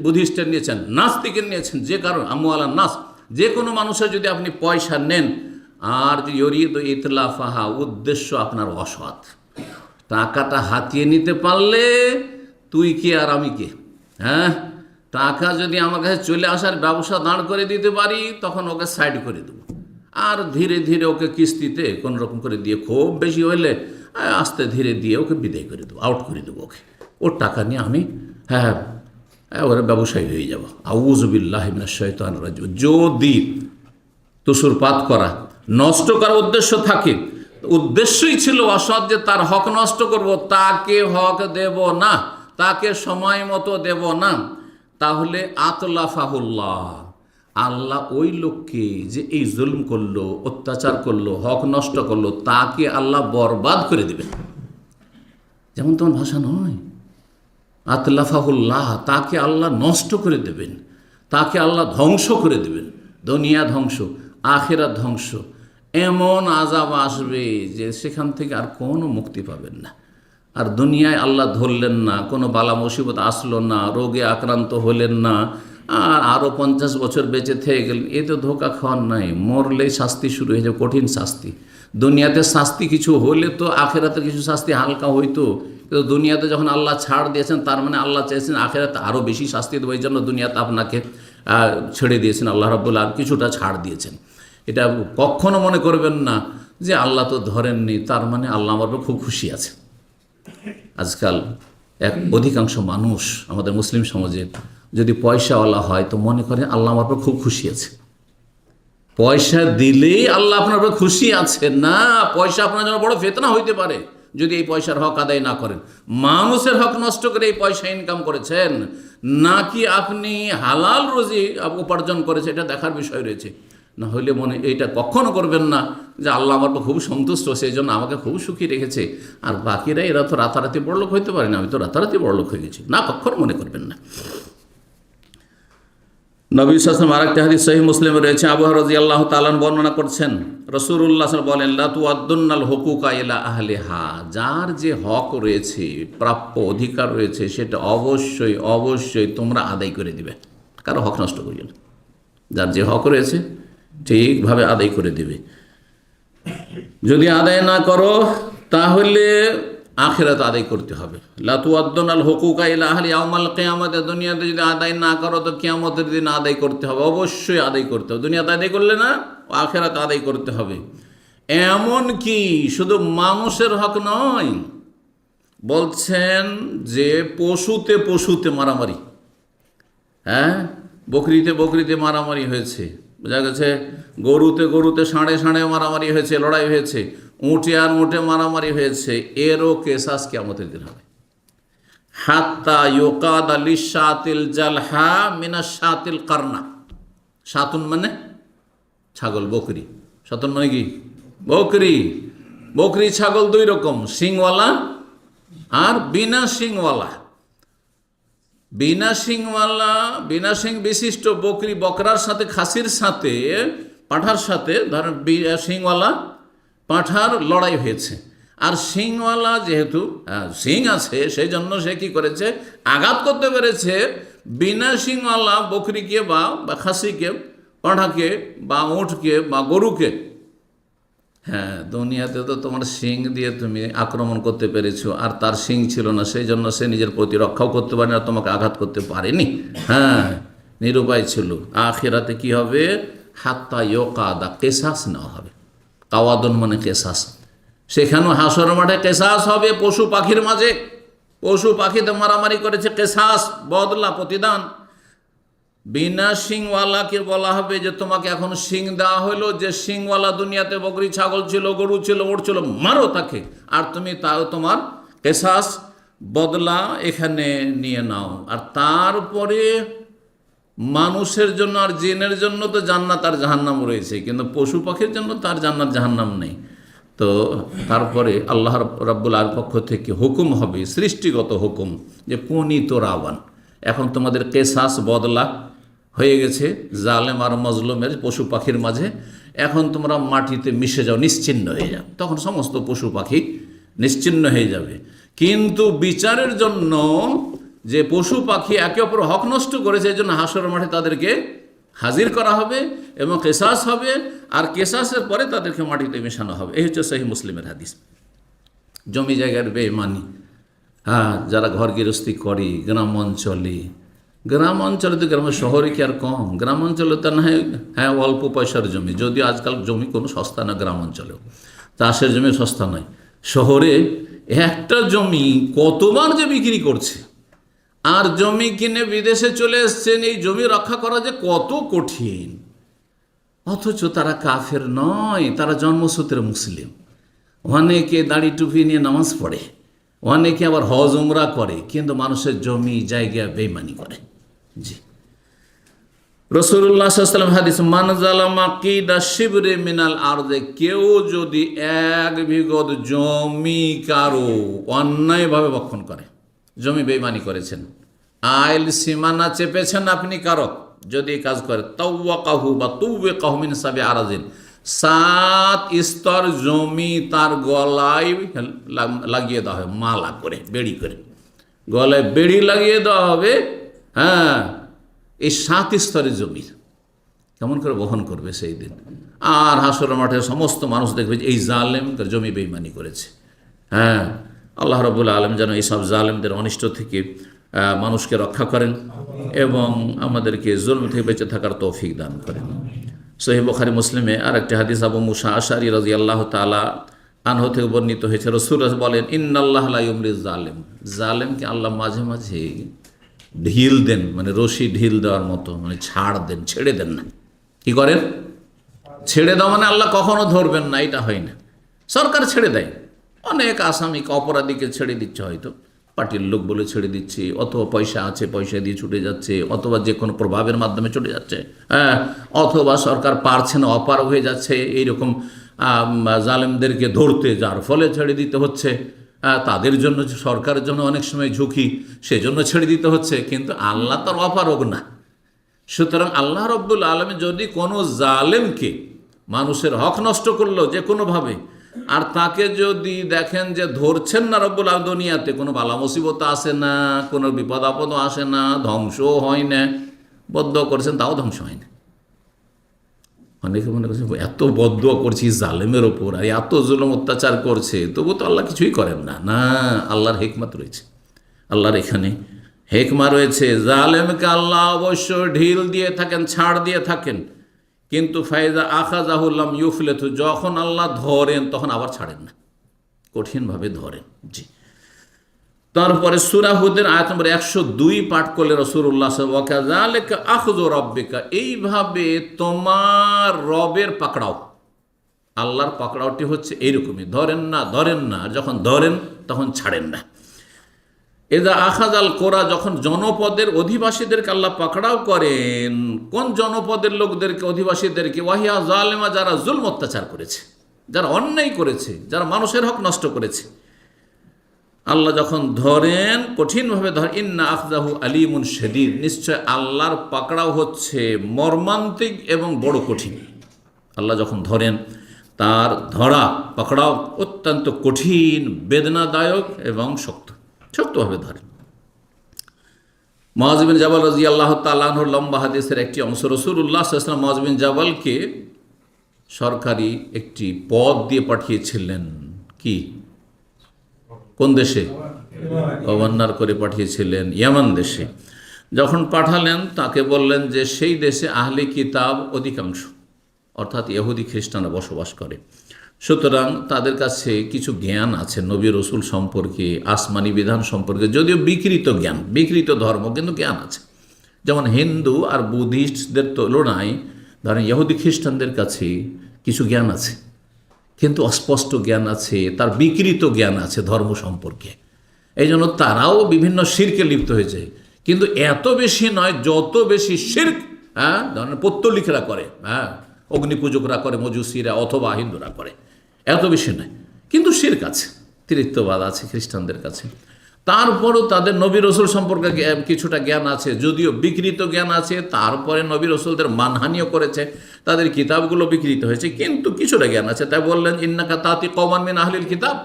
বুদ্ধিস্টের নিয়েছেন, নাস্তিকের নিয়েছেন, যে কারণ আমওয়ালান নাস, যে কোনো মানুষের যদি আপনি পয়সা নেন, আর ইউরিদু ইতলাফাহা, উদ্দেশ্য আপনার অসৎ, টাকাটা হাতিয়ে নিতে পারলে তুই কে আর আমি কে, হ্যাঁ, টাকা যদি আমার কাছে চলে আসার ব্যবসা দাঁড় করে দিতে পারি, তখন ওকে সাইড করে দেবো, আর ধীরে ধীরে ওকে কিস্তিতে কোনো রকম করে দিয়ে, খুব বেশি হইলে আস্তে ধীরে দিয়ে ওকে বিদায় করে দেবো, আউট করে দেবো ওকে, ওর টাকা নিয়ে আমি ওরা ব্যবসায়ী হয়ে যাব। আউযু বিল্লাহি মিনাশ শাইতানির রাজিম। যদি তুসুরপাত করা, নষ্ট করার উদ্দেশ্য থাকে, উদ্দেশ্যই ছিল অসৎ, যে তার হক নষ্ট করব, তাকে হক দেব না, তাকে সময় মতো দেব না, তাহলে আতলাফাহুল্লাহ, আল্লাহ ওই লোককে যে এই জুলম করলো, অত্যাচার করলো, হক নষ্ট করলো, তাকে আল্লাহ বরবাদ করে দেবেন। যেমন তোমার ভাষা নয়, আতলাফাহুল্লাহ, তাকে আল্লাহ নষ্ট করে দেবেন, তাকে আল্লাহ ধ্বংস করে দেবেন। দুনিয়া ধ্বংস, আখিরাত ধ্বংস। এমন আযাব আসবে যে সেখান থেকে আর কোনো মুক্তি পাবেন না। আর দুনিয়ায় আল্লাহ ধরলেন না, কোনো বালা মুসিবত আসলো না, রোগে আক্রান্ত হলেন না, আর আরও 50 বছর বেঁচে থেকে গেলেন, এ তো ধোকা খাওয়ার নাই। মরলেই শাস্তি শুরু হয়ে যাবে, কঠিন শাস্তি। দুনিয়াতে শাস্তি কিছু হলে তো আখেরাতে কিছু শাস্তি হালকা হইতো, কিন্তু দুনিয়াতে যখন আল্লাহ ছাড় দিয়েছেন, তার মানে আল্লাহ চাইছেন আখেরাতে আরও বেশি শাস্তি দেবো। এই জন্য দুনিয়াতে আপনাকে ছেড়ে দিয়েছেন আল্লাহ রাব্বুল আলামিন, কিছুটা ছাড় দিয়েছেন। এটা কখনো মনে করবেন না যে আল্লাহ তো ধরেননি, তার মানে আল্লাহ আমার উপর খুব খুশি আছে। আজকাল অধিকাংশ মানুষ আমাদের মুসলিম সমাজে যদি পয়সাওয়ালা হয় তো মনে করে আল্লাহ আমার উপর খুব খুশি আছে। পয়সা দিলেই আল্লাহ আপনার উপর খুশি আছে না, পয়সা আপনার জন্য বড় ফিতনা হইতে পারে যদি এই পয়সার হক আদায় না করেন। মানুষের হক নষ্ট করে এই পয়সা ইনকাম করেছেন, নাকি আপনি হালাল রুজি উপার্জন করেছে, এটা দেখার বিষয় রয়েছে। না হলে মনে এইটা কখনো করবেন না যে আল্লাহ আমার খুব সন্তুষ্ট, সেই জন্য আমাকে খুব সুখী রেখেছে, আর বাকিরা এরা তো রাতারাতি বড়লোক হইতে পারে না, আমি তো রাতারাতি বড়লোক হয়ে গেছি, না, কখনো মনে করবেন না। নবী সাল্লাল্লাহু আলাইহি ওয়াসাল্লাম আরেকটা হাদিস সহিহ মুসলিমে রয়েছে, আবু হুরায়রা রাদিয়াল্লাহু তাআলা বর্ণনা করছেন, রাসূলুল্লাহ সাল্লাল্লাহু আলাইহি ওয়াসাল্লাম বলেন, লা তুআদ্দুন্নাল হুকুকা ইলা আহলিহা, যার যে হক রয়েছে, প্রাপ্য অধিকার রয়েছে, সেটা অবশ্যই অবশ্যই তোমরা আদায় করে দিবে। কারো হক নষ্ট করিও না, যার যে হক রয়েছে ঠিকভাবে আদায় করে দিবে। যদি আদায় না করো তাহলে আখিরাত আদায় করতে হবে। লা তুআদ্দুনাল হুকুকা ইলা আহলি ইয়াউমাল কিয়ামাতে, দুনিয়াতে যদি আদায় না করো তো কিয়ামতের দিন আদায় করতে হবে, অবশ্যই আদায় করতে হবে। দুনিয়াতে আদায় করলে না, আখিরাত আদায় করতে হবে। এমন কি শুধু মানুষের হক নয়, বলছেন যে পশুতে পশুতে মারামারি, হ্যাঁ, বকরিতে বকরিতে মারামারি হয়েছে, বোঝা গেছে, গরুতে গরুতে ষাঁড়ে ষাঁড়ে মারামারি হয়েছে, লড়াই হয়েছে, উঁটে আর উঁটে মারামারি হয়েছে, এরও কেসাস কিয়ামতের দিন হবে। হাত্তা ইউকাদা লিশাতিল জালহা মিনাশ শাতিল কারনা, শাতুন মানে ছাগল, বকরি, শাতুন মানে কি বকরি। বকরি ছাগল দুই রকম, শিংওয়ালা আর বিনা শিংওয়ালা। বিনা শিংওয়ালা, বিনা শিং বিশিষ্ট বকরি, বকরার সাথে, খাসির সাথে, পাঁঠার সাথে, ধরেন শিংওয়ালা পাঁঠার লড়াই হয়েছে, আর শিংওয়ালা যেহেতু শিং আছে সেই জন্য সে কি করেছে, আঘাত করতে পেরেছে বিনা শিংওয়ালা বকরিকে বা খাসিকে, পাঁঠাকে বা উঁটকে বা গরুকে। হ্যাঁ, দুনিয়াতে তো তোমার শিং দিয়ে তুমি আক্রমণ করতে পেরেছো, আর তার শিং ছিল না, সেই জন্য সে নিজের প্রতিরক্ষাও করতে পারেনি আর তোমাকে আঘাত করতে পারেনি। হ্যাঁ, নিরুপায় ছিল। আখিরাতে কি হবে, হাত্তা ইউকাদা, কেসাস নেওয়া হবে। কাওয়াদন মানে কেসাস, সেখানেও হাসর মাঠে কেসাস হবে। পশু পাখির মাঝে, পশু পাখিতে মারামারি করেছে, কেসাস, বদলা, প্রতিদান। বিনা শিংওয়ালাকে বলা হবে যে তোমাকে এখন শিং দেওয়া হলো, যে শিংওয়ালা দুনিয়াতে বকরি ছাগল ছিল, গরু ছিল, ওট ছিল, মারো তাকে, আর তুমি তাও তোমার কেসাস, বদলা এখানে নিয়ে নাও। আর তারপরে মানুষের জন্য আর জিনের জন্য তো জান্নাত আর জাহান্নাম রয়েছে, কিন্তু পশু পাখির জন্য তার জান্নাত জাহান্নাম নেই। তো তারপরে আল্লাহ রাব্বুল আলামিনের পক্ষ থেকে হুকুম হবে, সৃষ্টিগত হুকুম, যে পুনিত রাওয়ান, এখন তোমাদের কেসাস, বদলা হয়ে গেছে জালেম আর মজলুমের, পশু পাখির মাঝে। এখন তোমরা মাটিতে মিশে যাও, নিশ্চিহ্ন হয়ে যাও, তখন সমস্ত পশু পাখি নিশ্চিহ্ন হয়ে যাবে। কিন্তু বিচারের জন্য যে পশু পাখি একে অপর হক নষ্ট করেছে, এই জন্য হাসর মাঠে তাদেরকে হাজির করা হবে এবং কেসাস হবে, আর কেসাসের পরে তাদেরকে মাটিতে মেশানো হবে। এই হচ্ছে সহিহ মুসলিমের হাদিস। জমি জায়গার বেঈমানি, হ্যাঁ, যারা ঘর গৃহস্থী করে গ্রাম অঞ্চলে, গ্রাম অঞ্চলে তো, গ্রামের শহরে কি আর কম, গ্রাম অঞ্চলে তো না হয় হ্যাঁ অল্প পয়সার জমি, যদিও আজকাল জমি কোনো সস্তা না, গ্রাম অঞ্চলেও চাষের জমি সস্তা নয়। শহরে একটা জমি কতবার যে বিক্রি করছে, আর জমি কিনে বিদেশে চলে এসছেন, এই জমি রক্ষা করা যে কত কঠিন। অথচ তারা কাফের নয়, তারা জন্মসূত্রে মুসলিম। অনেকে দাড়ি টুপি নিয়ে নামাজ পড়ে, অনেকে আবার হজ উমরা করে, কিন্তু মানুষের জমি জায়গা বেইমানি করে। জি, রাসূলুল্লাহ সাল্লাল্লাহু আলাইহি ওয়াসাল্লাম হাদিস, মান যালামা কিদা শিবরে মিনাল আরদে, কেউ যদি 1 বিঘত জমি কারো অন্যায়ভাবে ভক্ষণ করে, জমি বেইমানি করেছেন, আইল সীমানা চেপেছেন আপনি কারো, যদি এই কাজ করে, তাওয়াকাহু বা তুওয়াকাহু মিন সাবি আরাজিন, 7 স্তর জমি তার গলায় লাগিয়ে দেওয়া হবে, মালা করে, বেড়ি করে গলায় বেড়ি লাগিয়ে দেওয়া হবে। হ্যাঁ, এই 7 স্তরের জমির কেমন করে বহন করবে সেই দিন। আর হাসরের মাঠে সমস্ত মানুষ দেখবে যে এই জালেম জমি বেইমানি করেছে। হ্যাঁ, আল্লাহ রাব্বুল আলামিন যেন এইসব জালেমদের অনিষ্ট থেকে মানুষকে রক্ষা করেন এবং আমাদেরকে জুলম থেকে বেঁচে থাকার তৌফিক দান করেন। সহিহ বুখারী মুসলিমে আর একটি হাদিস আবু মুসা আশআরী রাদিয়াল্লাহু তাআলা আনহু থেকে বর্ণিত হয়েছে, রাসূল বলেন, ইন্নাল্লাহ লা ইউমলিজ জালিম, জালেমকে আল্লাহ মাঝে মাঝে ঢিল দেন, মানে রশি ঢিল দেওয়ার মতো, মানে ছাড় দেন, ছেড়ে দেন না। কি করেন? ছেড়ে দাও, মানে আল্লাহ কখনো ধরবেন না, এটা হয় না। সরকার ছেড়ে দেয়, অনেক আসামিকে, অপরাধীকে ছেড়ে দিচ্ছে, হয়তো পার্টির লোক বলে ছেড়ে দিচ্ছে, অথবা পয়সা আছে, পয়সা দিয়ে ছুটে যাচ্ছে, অথবা যে কোনো প্রভাবের মাধ্যমে ছুটে যাচ্ছে। হ্যাঁ, অথবা সরকার পারছে না, অপারগ হয়ে যাচ্ছে, এইরকম জালেমদেরকে ধরতে, যার ফলে ছেড়ে দিতে হচ্ছে। তাদের জন্য, সরকারের জন্য অনেক সময় ঝুঁকি, সেজন্য ছেড়ে দিতে হচ্ছে। কিন্তু আল্লাহ তার অপারগ না। সুতরাং আল্লাহ রাব্বুল আলামিন যদি কোনো জালেমকে, মানুষের হক নষ্ট করলো যে কোনোভাবে, আর তাকে যদি দেখেন যে ধরছেন না রব্বুল আলামিন, দুনিয়াতে কোনো বালা মুসিবত আসে না, কোনো বিপদ আপদও আসে না, ধ্বংসও হয় না, বদদোয়া করেছেন তাও ধ্বংস হয় না। অনেকে মনে করছে এত বদদোয়া করছি জালেমের ওপর, আর এত জুলুম অত্যাচার করছে, তবু তো আল্লাহ কিছুই করেন না। না, আল্লাহর হিকমত রয়েছে, আল্লাহর এখানে হিকমা রয়েছে। জালেমকে আল্লাহ অবশ্য ঢিল দিয়ে থাকেন, ছাড় দিয়ে থাকেন, কিন্তু ফায়দা আখাযাহু লাম ইউফলিতু, যখন আল্লাহ ধরেন তখন আবার ছাড়েন না, কঠিনভাবে ধরেন। জি। তারপরে সূরা হুদের আয়াত নম্বর 102 পাঠ করলে রাসূলুল্লাহ সাল্লাল্লাহু আলাইহি ওয়া সাল্লাম, ওয়াকাযালিকা আখযু রাব্বিকা, এইভাবে তোমার রবের পাকড়াও, আল্লাহর পাকড়াওটি হচ্ছে এইরকমই, ধরেন না, ধরেন না, যখন ধরেন তখন ছাড়েন না। এদা আখাযাল কোরা, যখন জনপদের অধিবাসীদেরকে আল্লাহ পাকড়াও করেন, কোন জনপদের লোকদেরকে, অধিবাসীদেরকে, ওয়াহিয়া জালেমা, যারা জুলম অত্যাচার করেছে, যারা অন্যায় করেছে, যারা মানুষের হক নষ্ট করেছে, আল্লাহ যখন ধরেন, কঠিনভাবে ধরেন, ইন্না আখযাহু আলিমুন শাদীদ, নিশ্চয় আল্লাহর পাকড়াও হচ্ছে মর্মান্তিক এবং বড় কঠিন। আল্লাহ যখন ধরেন, তার ধরা, পাকড়াও অত্যন্ত কঠিন, বেদনাদায়ক এবং শক্তভাবে ধরেন। মুআয বিন জাবাল রাদিয়াল্লাহু তাআলা আনহুর লম্বা হাদিসের একটি অংশ, রাসূলুল্লাহ সাল্লাল্লাহু আলাইহি ওয়াসাল্লাম মুআয বিন জাবালকে সরকারি একটি পদ দিয়ে পাঠিয়েছিলেন। কি, কোন দেশে? গভর্নর করে পাঠিয়েছিলেন ইয়ামান দেশে। যখন পাঠালেন, তাকে বললেন যে সেই দেশে আহলে কিতাব অধিকাংশ, অর্থাৎ ইহুদি খ্রিস্টানরা বসবাস করে, সুতরাং তাদের কাছে কিছু জ্ঞান আছে নবী রসুল সম্পর্কে, আসমানি বিধান সম্পর্কে, যদিও বিকৃত জ্ঞান, বিকৃত ধর্ম, কিন্তু জ্ঞান আছে। যেমন হিন্দু আর বুদ্ধিস্টদের তুলনায় ধরেন ইহুদি খ্রিস্টানদের কাছে কিছু জ্ঞান আছে, কিন্তু অস্পষ্ট জ্ঞান আছে, তার বিকৃত জ্ঞান আছে ধর্ম সম্পর্কে। এই জন্য তারাও বিভিন্ন শিরকে লিপ্ত হয়ে যায়, কিন্তু এত বেশি নয় যত বেশি শিরক ধরেন পৌত্তলিকরা করে, অগ্নিপূজকরা করে, মজুসিরা অথবা হিন্দুরা করে, এত বেশি নয়, কিন্তু শিরক আছে, তৃতীয়বাদ আছে খ্রিস্টানদের কাছে। তারপরও তাদের নবী রসুল সম্পর্কে কিছুটা জ্ঞান আছে, যদিও বিকৃত জ্ঞান আছে। তারপরে নবী রসুলদের মানহানিও করেছে, তাদের কিতাবগুলো বিকৃত হয়েছে, কিন্তু কিছুটা জ্ঞান আছে। তাই বললেন, ইন্নাকা তাতি কওমান মিন আহলিল কিতাব,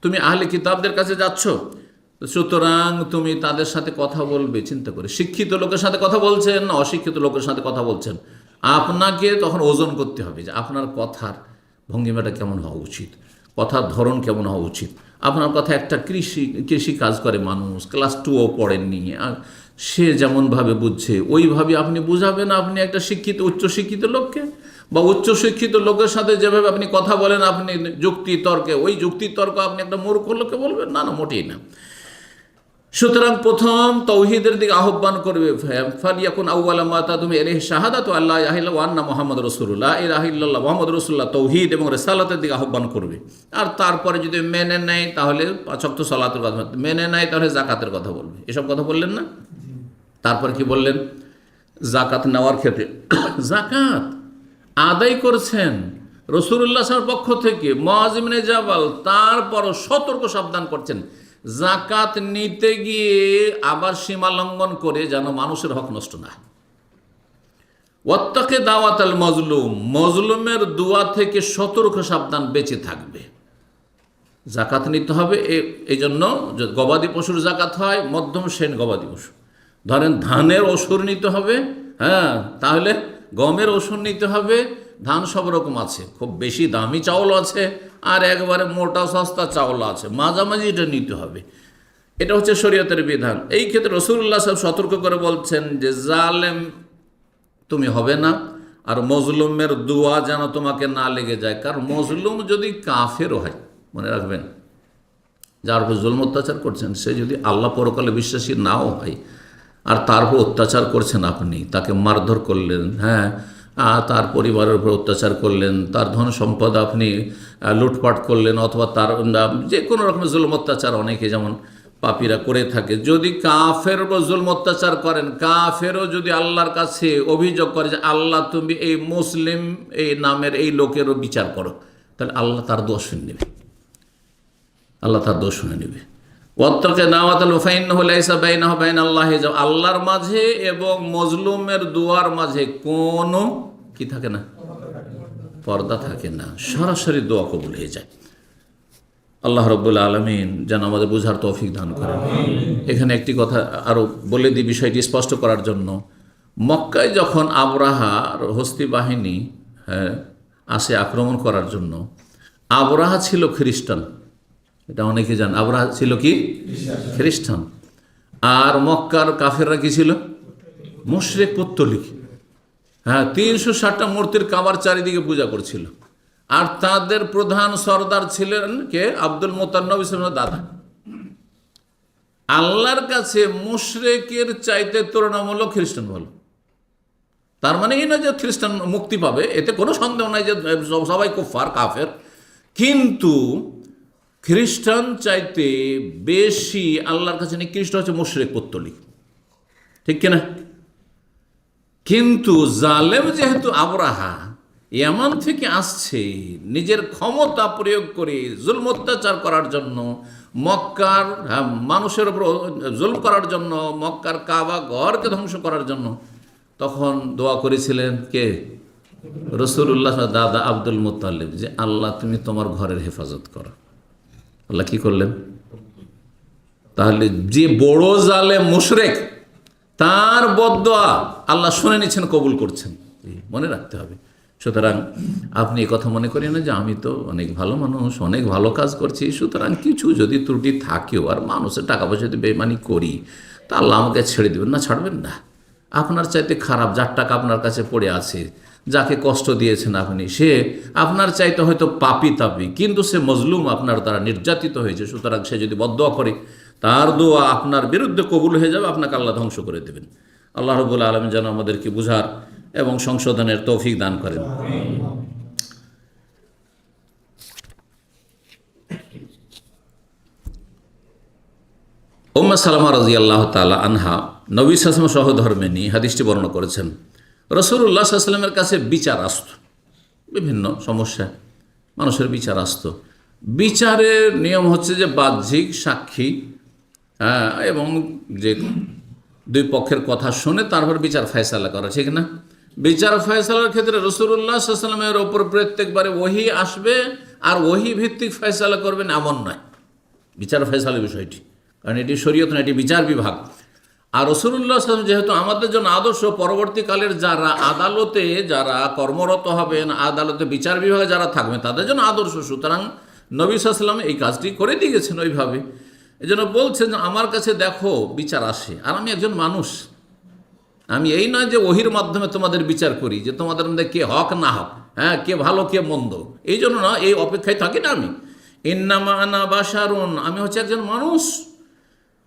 তুমি আহলে কিতাবদের কাছে যাচ্ছ, সুতরাং তুমি তাদের সাথে কথা বলবে চিন্তা করে। শিক্ষিত লোকের সাথে কথা বলছেন না অশিক্ষিত লোকের সাথে কথা বলছেন, আপনাকে তখন ওজন করতে হবে যে আপনার কথার ভঙ্গিমাটা কেমন হওয়া উচিত, কথার ধরন কেমন হওয়া উচিত। আপনার কথা একটা কৃষি কাজ করে মানুষ, ক্লাস 2ও পড়েননি, সে যেমনভাবে বুঝছে ওইভাবে আপনি বুঝাবেন। আপনি একটা শিক্ষিত উচ্চশিক্ষিত লোককে বা উচ্চশিক্ষিত লোকের সাথে যেভাবে আপনি কথা বলেন, আপনি যুক্তি তর্কে, ওই যুক্তি তর্ক আপনি একটা মূর্খ লোককে বলবেন? না, মোটেই না। সুতরাং প্রথম তৌহিদের দিকে আহ্বান করবে, ফালিয়াকুন আউওয়ালা মা তাদউম ইলাইহি শাহাদাতু আল্লা ইলাহা ইল্লাল্লাহ ওয়া আন্না মুহাম্মাদুর রাসূলুল্লাহ, লা ইলাহা ইল্লাল্লাহ মুহাম্মাদুর রাসূলুল্লাহ, তৌহিদ এবং রিসালাতের দিকে আহ্বান করবে। আর তারপরে যদি মেনে নেয় তাহলে 5 ওয়াক্ত সালাতের কথা, মেনে নেয় তাহলে যাকাতের কথা বলবে। এসব কথা বললেন না? তারপর কি বললেন? জাকাত নেওয়ার ক্ষেত্রে জাকাত আদায় করছেন রাসূলুল্লাহ সাল্লাল্লাহু আলাইহি ওয়াসাল্লামের পক্ষ থেকে মুআয ইবনে জাবাল, তারপরও সতর্ক সাবধান করছেন জাকাত নিতে গিয়ে আবার সীমা লঙ্ঘন করে যেন মানুষের হক নষ্ট না হয়। ওয়াত্তাকি দাওয়াতাল মাজলুম, মজলুমের দোয়া থেকে সতর্ক সাবধান বেঁচে থাকবে। জাকাত নিতে হবে এই জন্য গবাদি পশুর জাকাত হয়, মধ্যম শ্রেণী গবাদি পশু। ধরেন ধানের ওসর নিতে হবে, হ্যাঁ, তাহলে গমের ওসর নিতে হবে। ধান সব রকম আছে, খুব বেশি দামি চাউল আছে, আর একবারে মোটা সস্তা চাউল আছে, মাঝামাঝি এটা নিতে হবে। এটা হচ্ছে শরীয়তের বিধান। এই ক্ষেত্রে রাসূলুল্লাহ সাহেব সতর্ক করে বলছেন যে জালেম তুমি হবে না, আর মজলুমের দোয়া যেন তোমাকে না লেগে যায়। কারণ মজলুম যদি কাফেরও হয়, মনে রাখবেন, যার উপর জুলম অত্যাচার করছেন সে যদি আল্লাহ পরকালে বিশ্বাসী নাও হয়, আর তার উপর অত্যাচার করছেন আপনি, তাকে মারধর করলেন, হ্যাঁ, তার পরিবারের উপর অত্যাচার করলেন, তার ধন সম্পদ আপনি লুটপাট করলেন, অথবা তার যে কোনো রকমের জুলম অত্যাচার অনেকে যেমন পাপীরা করে থাকে। যদি কাফের উপর জুলম অত্যাচার করেন, কাফেরও যদি আল্লাহর কাছে অভিযোগ করে যে আল্লাহ তুমি এই মুসলিম এই নামের এই লোকেরও বিচার করো, তাহলে আল্লাহ তার দোষ শুনে নেবে, আল্লাহ তার দোষ শুনে নেবে। ওয়াত্তাকি দাওয়াতাল ফাইন্নাহু লাইসা বাইনাহু ওয়া বাইনাল্লাহি হিজাব, আল্লাহর মাঝে এবং মজলুমের দুয়ার মাঝে কোনো কি থাকে না, পর্দা থাকে না, সরাসরি দোয়া কবুল হয়ে যায়। আল্লাহ রাব্বুল আলামিন যেন আমাদের বুঝার তৌফিক দান করেন। এখানে একটি কথা আরও বলে দিই বিষয়টি স্পষ্ট করার জন্য। মক্কায় যখন আবরাহার হস্তি বাহিনী আসে আক্রমণ করার জন্য, আবরাহা ছিল খ্রিস্টান, এটা অনেকে জান। আবরাহা ছিল কি? খ্রিস্টান। আর মক্কার কাফেররা কি ছিল? মুশরিক, পৌত্তলিক। হ্যাঁ, 360টা মূর্তির কাবার চারিদিকে পূজা করছিল। আর তাদের প্রধান সর্দার ছিলেন কে? আব্দুল মুত্তালিব ইসলামের দাদা। আল্লাহর কাছে মুশরিকের চাইতে তুলনামূলক খ্রিস্টান ভালো। তার মানে এই না যে খ্রিস্টান মুক্তি পাবে, এতে কোনো সন্দেহ নাই যে সবাই কুফার কাফের, কিন্তু খ্রিস্টান চাইতে বেশি আল্লাহর কাছে নিকৃষ্ট হচ্ছে মুশরিক, পৌত্তলিক, ঠিক কিনা? কিন্তু জালেম যেহেতু আবরাহা ইয়ামান থেকে আসছে নিজের ক্ষমতা প্রয়োগ করে জুলম অত্যাচার করার জন্য, মক্কার মানুষের উপর জুলম করার জন্য, মক্কার কাবা ঘরকে ধ্বংস করার জন্য, তখন দোয়া করেছিলেন কে? রাসূলুল্লাহ দাদা আব্দুল মুত্তালিব, যে আল্লাহ তুমি তোমার ঘরের হেফাজত করো। আল্লাহ কি করলেন? তাহলে যে বড় জালেম মুশরিক, তার বদদোয়া আল্লাহ শুনে নিচ্ছেন, কবুল করছেন, মনে রাখতে হবে। সুতরাং আপনি এই কথা মনে করেন না যে আমি তো অনেক ভালো মানুষ, অনেক ভালো কাজ করছি, সুতরাং কিছু যদি ত্রুটি থাকেও আর মানুষের টাকা পয়সা যদি বেইমানি করি তা আল্লাহ আমাকে ছেড়ে দেবেন না, ছাড়বেন না। আপনার চাইতে খারাপ যার টাকা আপনার কাছে পড়ে আছে, যাকে কষ্ট দিয়েছেন আপনি, সে আপনার চাইতে হয়তো পাপী তাপী, কিন্তু সে মজলুম, আপনার দ্বারা নির্যাতিত হয়েছে। সুতরাং সে যদি বদদোয়া করে, তার দোয়া আপনার বিরুদ্ধে কবুল হয়ে যাবে, আপনাকে আল্লাহ ধ্বংস করে দেবেন। আল্লাহ রাব্বুল আলামিন যেন আমাদেরকে বুঝার এবং সংশোধনের তৌফিক দান করেন। উম্মে সালামা রাদিয়াল্লাহু তাআলা আনহা নবী সাল্লাল্লাহু আলাইহি ওয়াসাল্লাম সহধর্মিণী হাদিসটি বর্ণনা করেছেন। রাসূলুল্লাহ সাল্লাল্লাহু আলাইহি ওয়াসাল্লামের কাছে বিচার আসত, বিভিন্ন সমস্যা মানুষের বিচার আসত। বিচারের নিয়ম হচ্ছে যে বাহ্যিক সাক্ষী, হ্যাঁ, এবং যে দুই পক্ষের কথা শুনে তারপর বিচার ফয়সালা করা, ঠিক না? বিচার ফয়সালার ক্ষেত্রে রাসূলুল্লাহ সাল্লাল্লাহু আলাইহি ওয়াসাল্লামের ওপর প্রত্যেকবারে ওহী আসবে, আর ওহী ভিত্তিক ফয়সালা করবেন এমন নয় বিচার ফয়সালার বিষয়টি, কারণ এটি শরীয়ত না, এটি বিচার বিভাগ। আর রাসূলুল্লাহ সাল্লাল্লাহু আলাইহি ওয়াসাল্লাম যেহেতু আমাদের জন্য আদর্শ, পরবর্তীকালের যারা আদালতে যারা কর্মরত হবেন, আদালতে বিচার বিভাগে যারা থাকবেন, তাদের জন্য আদর্শ। সুতরাং নবী সাল্লাল্লাহু আলাইহি ওয়াসাল্লাম এই কাজটি করে দিয়ে গেছেন ওইভাবে। এই জন্য বলছেন যে আমার কাছে দেখো বিচার আসে, আর আমি একজন মানুষ, আমি এই নয় যে ওহির মাধ্যমে তোমাদের বিচার করি যে তোমাদের মধ্যে কে হক না হক, হ্যাঁ, কে ভালো কে মন্দ, এই জন্য না, এই অপেক্ষায় থাকি না আমি। ইন্নামা আনা বাশারুন, আমি হচ্ছে একজন মানুষ।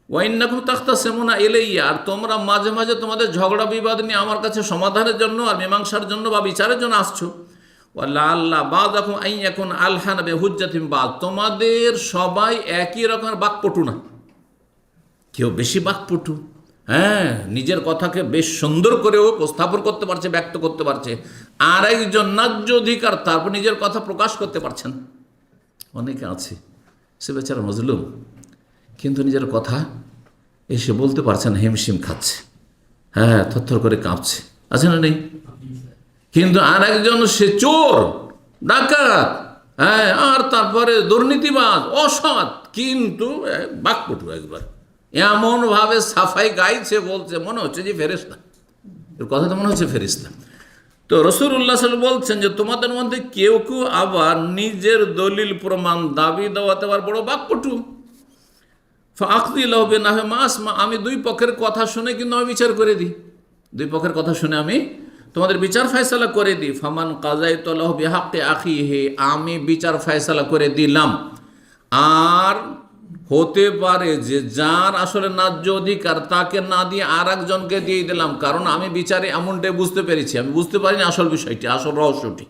ওয়া ইন্নাকুম তাখতাসিমুনা ইলাইয়া, আর তোমরা মাঝে মাঝে তোমাদের ঝগড়া বিবাদ নিয়ে আমার কাছে সমাধানের জন্য আর মীমাংসার জন্য বা বিচারের জন্য আসছো। ওয়া লাআল্লা বা'দাকুম আন ইয়াকুন আলহানা বিহুজ্জাতিন বা'দ, তোমাদের সবাই একই রকমের বাকপটু না, কেউ বেশি বাকপটু, হ্যাঁ, নিজের কথাকে বেশ সুন্দর করেও উপস্থাপন করতে পারছে, ব্যক্ত করতে পারছে, আর একজন ন্যায্য অধিকার তারপর নিজের কথা প্রকাশ করতে পারছেন। অনেকে আছে সে বেচারা মজলুম, কিন্তু নিজের কথা এসে বলতে পারছে না, হিমশিম খাচ্ছে, হ্যাঁ, থরথর করে কাঁপছে, আছে না নেই? কিন্তু আর একজন সে চোর, ডাকাত, হ্যাঁ, আর তারপরে দুর্নীতিবাজ, অসৎ, কিন্তু বাকপটু, একবার এমনভাবে সাফাই গাইছে, বলছে মনে হচ্ছে যে ফেরেশতা, এর কথা তো মনে হচ্ছে ফেরেশতা। তো রাসূলুল্লাহ সাল্লাল্লাহু আলাইহি ওয়াসাল্লাম বলছেন যে তোমাদের মধ্যে কেউ কেউ আবার নিজের দলিল প্রমাণ দাবি দেওয়াতে আবার বড় বাকপটু। ফাআকদি লাহু বিনাহি মা আসমা, আমি দুই পক্ষের কথা শুনে কিন্তু আমি বিচার করে দিই, দুই পক্ষের কথা শুনে আমি তোমাদের বিচার ফয়সালা করে দিই। ফামান কাযাইতু লাহু বিহাক্কি আখিহি, আমি বিচার ফয়সালা করে দিলাম। আর হতে পারে যে যার আসলে ন্যায্য অধিকার তাকে না দিয়ে আর একজনকে দিয়ে দিলাম, কারণ আমি বিচারে এমনটাই বুঝতে পেরেছি, আমি বুঝতে পারিনি আসল বিষয়টি, আসল রহস্যটি,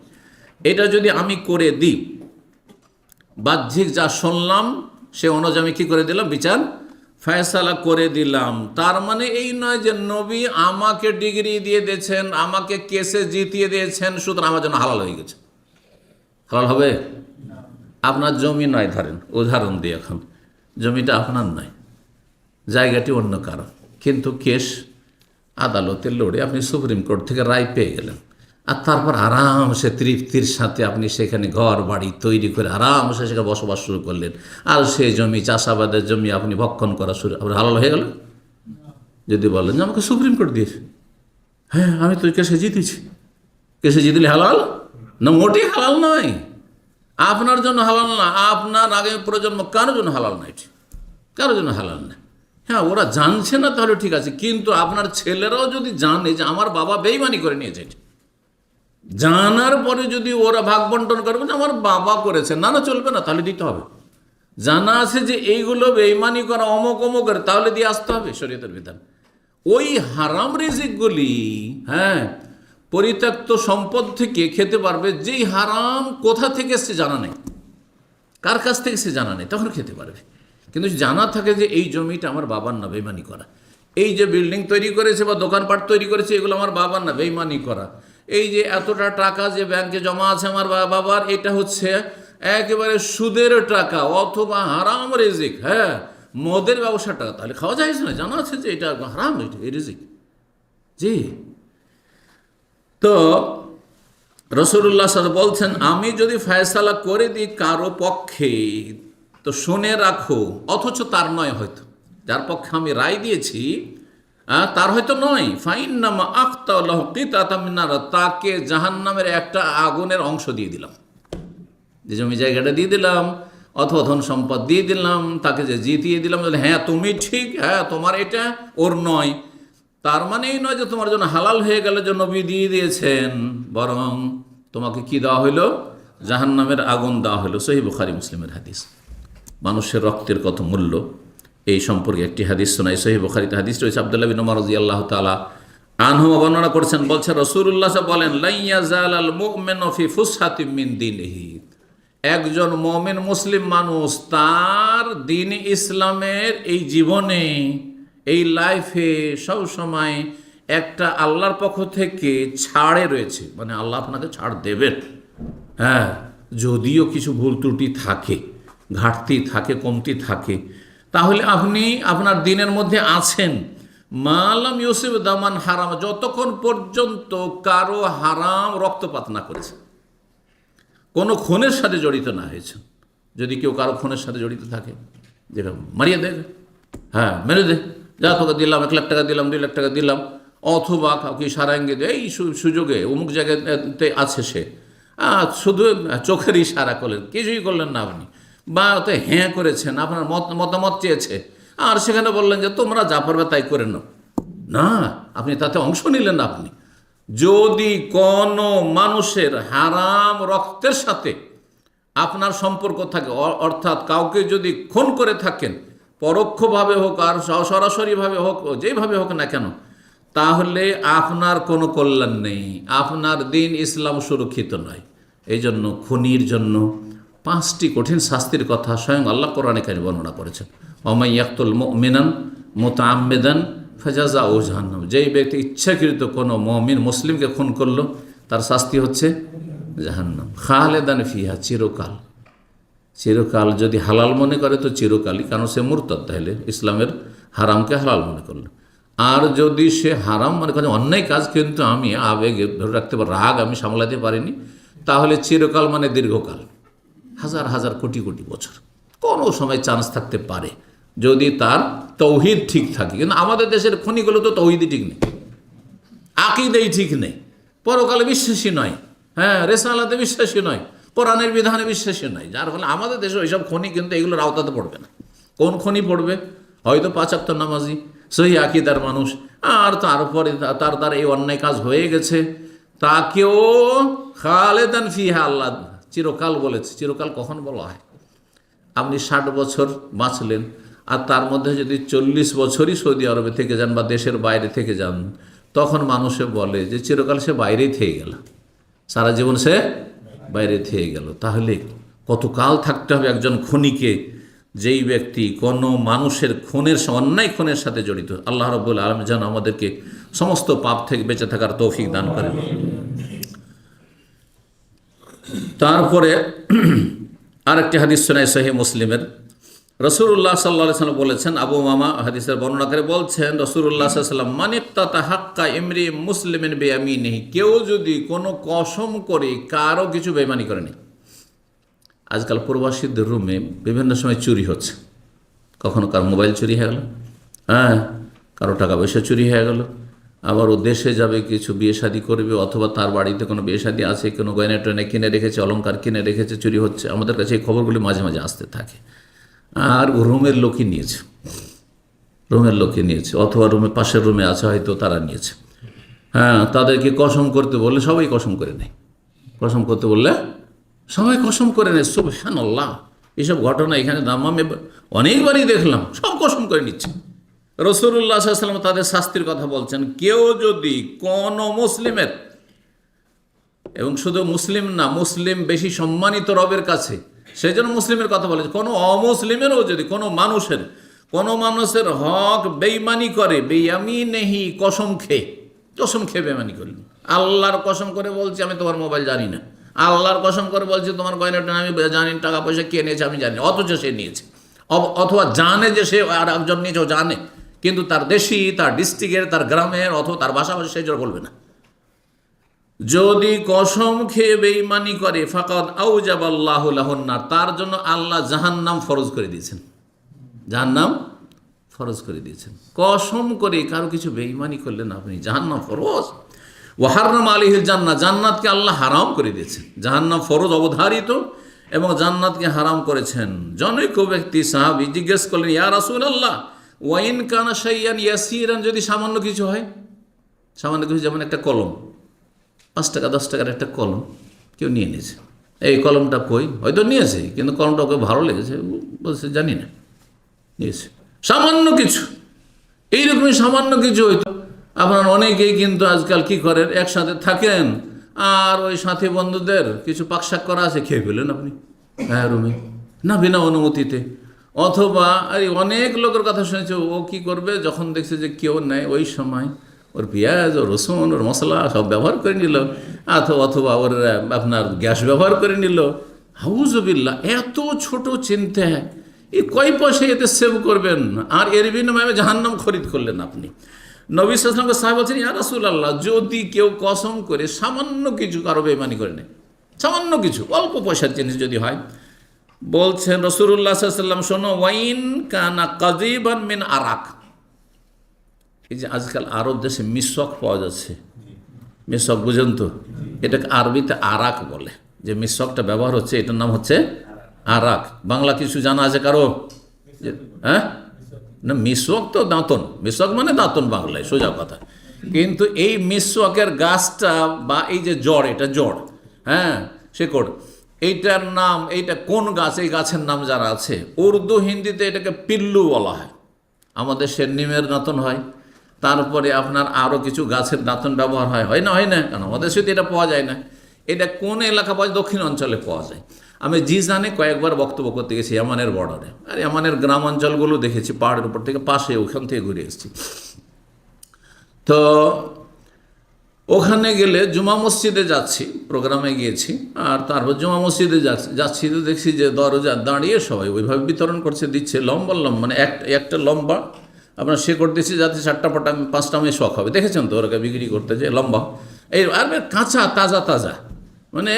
এটা যদি আমি করে দিই, বাহ্যিক যা শুনলাম সে অনুযায়ী আমি কী করে দিলাম, বিচার ফয়সালা করে দিলাম। তার মানে এই নয় যে নবী আমাকে ডিগ্রি দিয়ে দিয়েছেন, আমাকে কেসে জিতিয়ে দিয়েছেন, সুতরাং আমার জন্য হালাল হয়ে গেছে। হালাল হবে? আপনার জমি নয়, ধরেন উদাহরণ দিই, এখন জমিটা আপনার নয়, জায়গাটি অন্য কারো, কিন্তু কেস আদালতে লড়ে আপনি সুপ্রিম কোর্ট থেকে রায় পেয়ে গেলেন, আর তারপর আরামসে তৃপ্তির সাথে আপনি সেখানে ঘর বাড়ি তৈরি করে আরামসে সেখানে বসবাস শুরু করলেন, আর সেই জমি চাষাবাদের জমি আপনি ভক্ষণ করা শুরু, আপনার হালাল হয়ে গেল? যদি বলেন যে আমাকে সুপ্রিম কোর্ট দিয়েছে, হ্যাঁ আমি তো কেসে জিতেছি, কেসে জিতলে হালাল না? মোটেই হালাল নয়, আপনার জন্য হালাল না, আপনার আগে প্রজন্ম কারোর জন্য হালাল নয়, কারোর জন্য হালাল না। হ্যাঁ, ওরা জানছে না তাহলে ঠিক আছে, কিন্তু আপনার ছেলেরাও যদি জানে যে আমার বাবা বেইমানি করে নিয়েছে, জানার পরে যদি ওরা ভাগ বন্টন করবে যে আমার বাবা করেছে, না না চলবে না, তাহলে দিতে হবে। জানা আছে যে এইগুলো বেইমানি করা, অমক অমকের, তাহলে দিয়ে আসতে হবে, শরীয়তের বিধান। ওই হারাম রিজিকগুলি, হ্যাঁ, পরিত্যক্ত সম্পদ থেকে খেতে পারবে, যেই হারাম কোথা থেকে সে জানা নেই, কার কাছ থেকে সে জানা নেই, তখন খেতে পারবে। কিন্তু জানা থাকে যে এই জমিটা আমার বাবার না, বেইমানি করা, এই যে বিল্ডিং তৈরি করেছে বা দোকানপাট তৈরি করেছে, এগুলো আমার বাবার না, বেইমানি করা, এই যে এতটা টাকা যে ব্যাংকে জমা আছে আমার বাবার, এটা হচ্ছে একেবারে সুদের টাকা অথবা হারাম রিজিক, হ্যাঁ, মদের ব্যবসার টাকা, তাহলে খাওয়া যায় না, জানা আছে যে এটা হারাম, এই রিজিক। জি, তো রাসূলুল্লাহ সাল্লাল্লাহু আলাইহি ওয়াসাল্লাম বলছেন আমি যদি ফয়সালা করে দিই কারো পক্ষে, তো শুনে রাখো, অথচ তার নয়, হয়তো যার পক্ষে আমি রায় দিয়েছি তার হয়তো নয়, ফাইন্নামা আখতা লাহু কিতাতাম মিনার, তাকে জাহান্নামের একটা আগুনের অংশ দিয়ে দিলাম, যে জমি জায়গাটা দিয়ে দিলাম অথবা ধন সম্পদ দিয়ে দিলাম, তাকে যে জিতিয়ে দিলাম, হ্যাঁ তুমি ঠিক, হ্যাঁ তোমার এটা, ওর নয়, তার মানে এই নয় যে তোমার জন্য হালাল হয়ে গেল যে নবী দিয়ে দিয়েছেন, বরং তোমাকে কি দেওয়া হইলো, জাহান্নামের আগুন দেওয়া হইলো। সহিহ বুখারী মুসলিমের হাদিস। মানুষের রক্তের কত মূল্য, এই সম্পর্কে একটি হাদিস শোনাই, সহিহ বুখারীতে হাদিস রয়েছে, আব্দুল্লাহ বিন উমর রাদিয়াল্লাহু তাআলা আনহু বর্ণনা করেছেন, বলছে রাসূলুল্লাহ বলেন, লা ইয়াজালাল মুমিনু ফি ফুসহাতিম মিন দীনিহি, একজন মুমিন মুসলিম মানুষ তার দ্বীন ইসলামের এই জীবনে, এই লাইফে সব সময় একটা আল্লাহর পক্ষ থেকে ছাড়ে রয়েছে, মানে আল্লাহ আপনাকে ছাড় দেবেন, হ্যাঁ, যদিও কিছু ভুল ত্রুটি থাকে, ঘাটতি থাকে, কমতি থাকে, তাহলে আপনি আপনার দিনের মধ্যে আছেন। মালাম ইউসিব দামান হারাম, যতক্ষণ পর্যন্ত কারো হারাম রক্তপাত না করেছে, কোনো খুনের সাথে জড়িত না হয়েছে। যদি কেউ কারো খুনের সাথে জড়িত থাকে, যেটা মারিয়ে দেবে, হ্যাঁ মেরে দে, যা তোকে দিলাম 1 লাখ টাকা দিলাম, 2 লাখ টাকা দিলাম, অথবা কাউকে সারাঙ্গে দেয়, এই সুযোগে অমুক জায়গাতে আছে সে, শুধু চোখের ইশারা করলেন, কিছুই করলেন না আপনি, বা তো হ্যাঁ করেছেন, আপনার মতামত চেয়েছে, আর সেখানে বললেন যে তোমরা যা পারবে তাই করে নাও, না, আপনি তাতে অংশ নিলেন না। আপনি যদি কোনো মানুষের হারাম রক্তের সাথে আপনার সম্পর্ক থাকে, অর্থাৎ কাউকে যদি খুন করে থাকেন, পরোক্ষভাবে হোক আর সরাসরিভাবে হোক, যেইভাবে হোক না কেন, তাহলে আপনার কোনো কল্যাণ নেই, আপনার দ্বীন ইসলাম সুরক্ষিত নয়। এই জন্য খুনির জন্য 5টি কঠিন শাস্তির কথা স্বয়ং আল্লাহ কোরআনে কারিমে বর্ণনা করেছেন। ওয়া মান ইয়াকতুল মুমিনান মুতাআম্মিদান ফাজাযাউ জাহান্নাম। যেই ব্যক্তি ইচ্ছাকৃত কোনো মুমিন মুসলিমকে খুন করলো তার শাস্তি হচ্ছে জাহান্নাম। খালেদান ফিহা, চিরকাল। চিরকাল যদি হালাল মনে করে তো চিরকালই, কারণ সে মুরতাদ, তাহলে ইসলামের হারামকে হালাল মনে করলো। আর যদি সে হারাম মনে করে অন্যায় কাজ কিন্তু আমি আবেগে ধরে রাখতে পারি, রাগ আমি সামলাতে পারিনি, তাহলে চিরকাল মানে দীর্ঘকাল, হাজার হাজার কোটি কোটি বছর, কোনো সময় চান্স থাকতে পারে যদি তার তৌহিদ ঠিক থাকে। কিন্তু আমাদের দেশের খনিগুলো তো তৌহিদই ঠিক নেই, আকীদাই ঠিক নেই, পরকালে বিশ্বাসী নয়, হ্যাঁ রেসালাতে বিশ্বাসী নয়, কোরআনের বিধানে বিশ্বাসী নয়। যার ফলে আমাদের দেশে ওইসব খনি কিন্তু এগুলোর আওতাতে পড়বে না। কোন খনি পড়বে? হয়তো 5 ওয়াক্ত নামাজি সহি আকীদার মানুষ, আর তারপরে তার এই অন্যায় কাজ হয়ে গেছে, তাকেও খালেদান ফিহা, আল্লাহ চিরকাল বলেছে। চিরকাল কখন বলা হয়? আপনি 60 বছর বাঁচলেন, আর তার মধ্যে যদি 40 বছরই সৌদি আরবে থেকে যান বা দেশের বাইরে থেকে যান, তখন মানুষে বলে যে চিরকাল সে বাইরেই থেকে গেল, সারা জীবন সে বাইরে থেকে গেল। তাহলে কতকাল থাকতে হবে একজন খুনিকে, যেই ব্যক্তি কোনো মানুষের খুনের, অন্যায় খুনের সাথে জড়িত। আল্লাহ রাব্বুল আলামিন যেন আমাদেরকে সমস্ত পাপ থেকে বেঁচে থাকার তৌফিক দান করেন। তারপরে আরেকটি হাদিস শোনায় সহিহ মুসলিমের, রাসূলুল্লাহ সাল্লাল্লাহু আলাইহি ওয়াসাল্লাম বলেছেন, আবু মামা হাদিসের বর্ণনা করে বলছেন, রাসূলুল্লাহ সাল্লাল্লাহু আলাইহি ওয়াসাল্লাম, মান ইক্তাতা হাক্কা ইমরি মুসলিমিন বিয়ামিনিহি, কেউ যদি কোনো কসম করে কারো কিছু বেঈমানি করেনি। আজকাল প্রবাসীদের রুমে বিভিন্ন সময় চুরি হচ্ছে, কখনো কার মোবাইল চুরি হয়ে গেল, হ্যাঁ কারো টাকা পয়সা চুরি হয়ে গেল, আবার ও দেশে যাবে কিছু বিয়ে শাদী করবে, অথবা তার বাড়িতে কোনো বিয়ে শাদী আছে, কোনো গয়না টয়না কিনে রেখেছে, অলংকার কিনে রেখেছে, চুরি হচ্ছে। আমাদের কাছে এই খবরগুলি মাঝে মাঝে আসতে থাকে। আর রুমের লোকই নিয়েছে, রুমের লোকই নিয়েছে, অথবা রুমের পাশের রুমে আছে হয়তো তারা নিয়েছে। হ্যাঁ, তাদেরকে কসম করতে বললে সবাই কসম করে নেয়, কসম করতে বললে সবাই কসম করে নেয়। সুবহানাল্লাহ, এইসব ঘটনা এখানে দাম্মামে অনেকবারই দেখলাম, সব কসম করে নিচ্ছে। রাসূলুল্লাহ সাল্লাল্লাহু আলাইহি ওয়াসাল্লাম তাদের শাস্তির কথা বলছেন, কেউ যদি কোনো মুসলিমের, এবং শুধু মুসলিম না, মুসলিম বেশি সম্মানিত রবের কাছে, সেই জন্য মুসলিমের কথা বলেছে, কোনো অমুসলিমেরও যদি কোনো মানুষের হক বেঈমানি করে, বেয়ামিনেহি, কসম খেয়ে বেঈমানি করলেন। আল্লাহর কসম করে বলছি আমি তোমার মোবাইল জানি না, আল্লাহর কসম করে বলছি তোমার গয়নাটা আমি জানি, টাকা পয়সা কে নিয়েছে আমি জানি, অথচ সে নিয়েছে, অথবা জানে যে সে আর একজন নিয়েছে, ও জানে, কিন্তু তার দেশি, তার ডিস্ট্রিক্টের, তার গ্রামের, অথবা তার বাসাবাসী সেই জন্য বলবে না। যদি কসম খেয়ে বেঈমানি করে, ফাকাদ আউজাবাল্লাহু লাহুন নার, তার জন্য আল্লাহ জাহান্নাম ফরজ করে দিয়েছেন, জাহান্নাম ফরজ করে দিয়েছেন। কসম করে কারো কিছু বেঈমানি করলেন আপনি, জাহান্নাম ফরজ। ওয়া হারাম আলাইহিল জান্নাহ, জান্নাতকে আল্লাহ হারাম করে দিয়েছেন। জাহান্নাম ফরজ অবধারিত এবং জান্নাতকে হারাম করেছেন। জনৈক ব্যক্তি সাহাবী জিজ্ঞেস করলেন, ইয়া রাসূলুল্লাহ, ওয়া ইন কানা শাইয়ান ইয়াসিরান, যদি সামান্য কিছু হয়, সামান্য কিছু, যেমন একটা কলম, 5 টাকা 10 টাকার একটা কলম কেউ নিয়ে নিয়েছে, এই কলমটা কই, হয়তো নিয়েছে কিন্তু কলমটা ওকে ভালো লেগেছে, বলছে জানি না, নিয়েছে। সামান্য কিছু, এইরকমই সামান্য কিছু হয়তো। আপনার অনেকেই কিন্তু আজকাল কি করেন, একসাথে থাকেন আর ওই সাথী বন্ধুদের কিছু পাকশাক করা আছে, খেয়ে ফেলেন আপনি, হ্যাঁ রুমে, না বিনা অনুমতিতে। অথবা অনেক লোকের কথা শুনেছে, ও কি করবে, যখন দেখছে যে কেউ নেয়, ওই সময় ওর পেঁয়াজ, ওর রসুন, ওর মশলা সব ব্যবহার করে নিল, অথবা ওর আপনার গ্যাস ব্যবহার করে নিল। হাউজুবিল্লাহ, এত ছোট চিন্তা, এই কয় পয়সা এতে সেভ করবেন, আর এর বিনিময়ে জাহান্নাম খরিদ করলেন আপনি। নবী সাল্লাল্লাহু আলাইহি ওয়াসাল্লাম সাহাবা বলছেন, ইয়া রাসূলুল্লাহ, যদি কেউ কসম করে সামান্য কিছু কারো বেঈমানি করে নেয়, সামান্য কিছু, অল্প পয়সার জিনিস যদি হয়, বলছেন রাসূলুল্লাহ সাল্লাল্লাহু আলাইহি ওয়াসাল্লাম, শোনো, ওয়াইন কানা কাযিবান মিন আরাক, এই যে আজকাল আরব দেশে মিসওয়াক পাওয়া যাচ্ছে, মিসওয়াক বুঝেন তো, এটাকে আরবিতে আরাক বলে, যে মিসওয়াকটা ব্যবহার হচ্ছে এটার নাম হচ্ছে আরাক। বাংলা কিছু জানা আছে কারো? হ্যাঁ, না মিসওয়াক তো দাঁতন, মিসওয়াক মানে দাঁতন বাংলায়, সোজা কথা। কিন্তু এই মিসওয়াকের গাছটা বা এই যে জড়, এটা জড়, হ্যাঁ শেকড়, এইটার নাম, এইটা কোন গাছ, এই গাছের নাম যারা আছে, উর্দু হিন্দিতে এটাকে পিল্লু বলা হয়। আমাদের সে নিমের দাঁতন হয়, তারপরে আপনার আরও কিছু গাছের দাঁতন ব্যবহার হয় না, হয় না, কারণ আমাদের সাথে এটা পাওয়া যায় না। এটা কোন এলাকা পাওয়া যায়? দক্ষিণ অঞ্চলে পাওয়া যায়। আমি জিজানে কয়েকবার বক্তব্য করতে গেছি, ইয়ামানের বর্ডারে, আর ইয়ামানের গ্রাম অঞ্চলগুলো দেখেছি, পাহাড়ের উপর থেকে পাশে, ওখান থেকে ঘুরে এসেছি। তো ওখানে গেলে জুমা মসজিদে যাচ্ছি, প্রোগ্রামে গিয়েছি, আর তারপর জুমা মসজিদে যাচ্ছি তো দেখছি যে দরজা দাঁড়িয়ে সবাই ওইভাবে বিতরণ করছে, দিচ্ছে লম্বা লম্বা, মানে একটা লম্বা আপনার শেকড় দিচ্ছে যাতে 4টা 5টা মেশক হবে, দেখেছেন তো ওরা বিক্রি করতে, যে লম্বা এই আর কাঁচা তাজা তাজা, মানে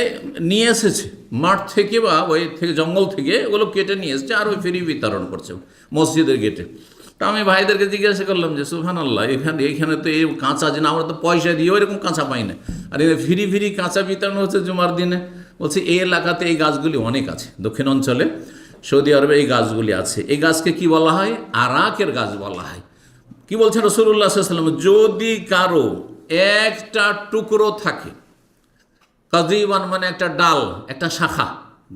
নিয়ে এসেছে মাঠ থেকে বা ওই থেকে জঙ্গল থেকে ওগুলো কেটে নিয়ে এসেছে, আর ওই ফ্রি বিতরণ করছে মসজিদের গেটে। তা আমি ভাইদেরকে জিজ্ঞাসা করলাম যে সুবহানাল্লাহ, এইখানে তো এই কাঁচা, যে আমরা তো পয়সা দিয়ে ওইরকম কাঁচা পাই না, আর এই ফ্রি কাঁচা বিতরণ হচ্ছে জুমার দিনে। বলছে এই এলাকাতে এই গাছগুলি অনেক আছে, দক্ষিণ অঞ্চলে সৌদি আরবে এই গাছগুলি আছে। এই গাছকে কি বলা হয়? আরাকের গাছ বলা হয়। কি বলছেন রাসূলুল্লাহ সাল্লাল্লাহু আলাইহি ওয়াসাল্লাম, যদি কারো একটা টুকরো থাকে, কাযীবান মানে একটা ডাল, একটা শাখা,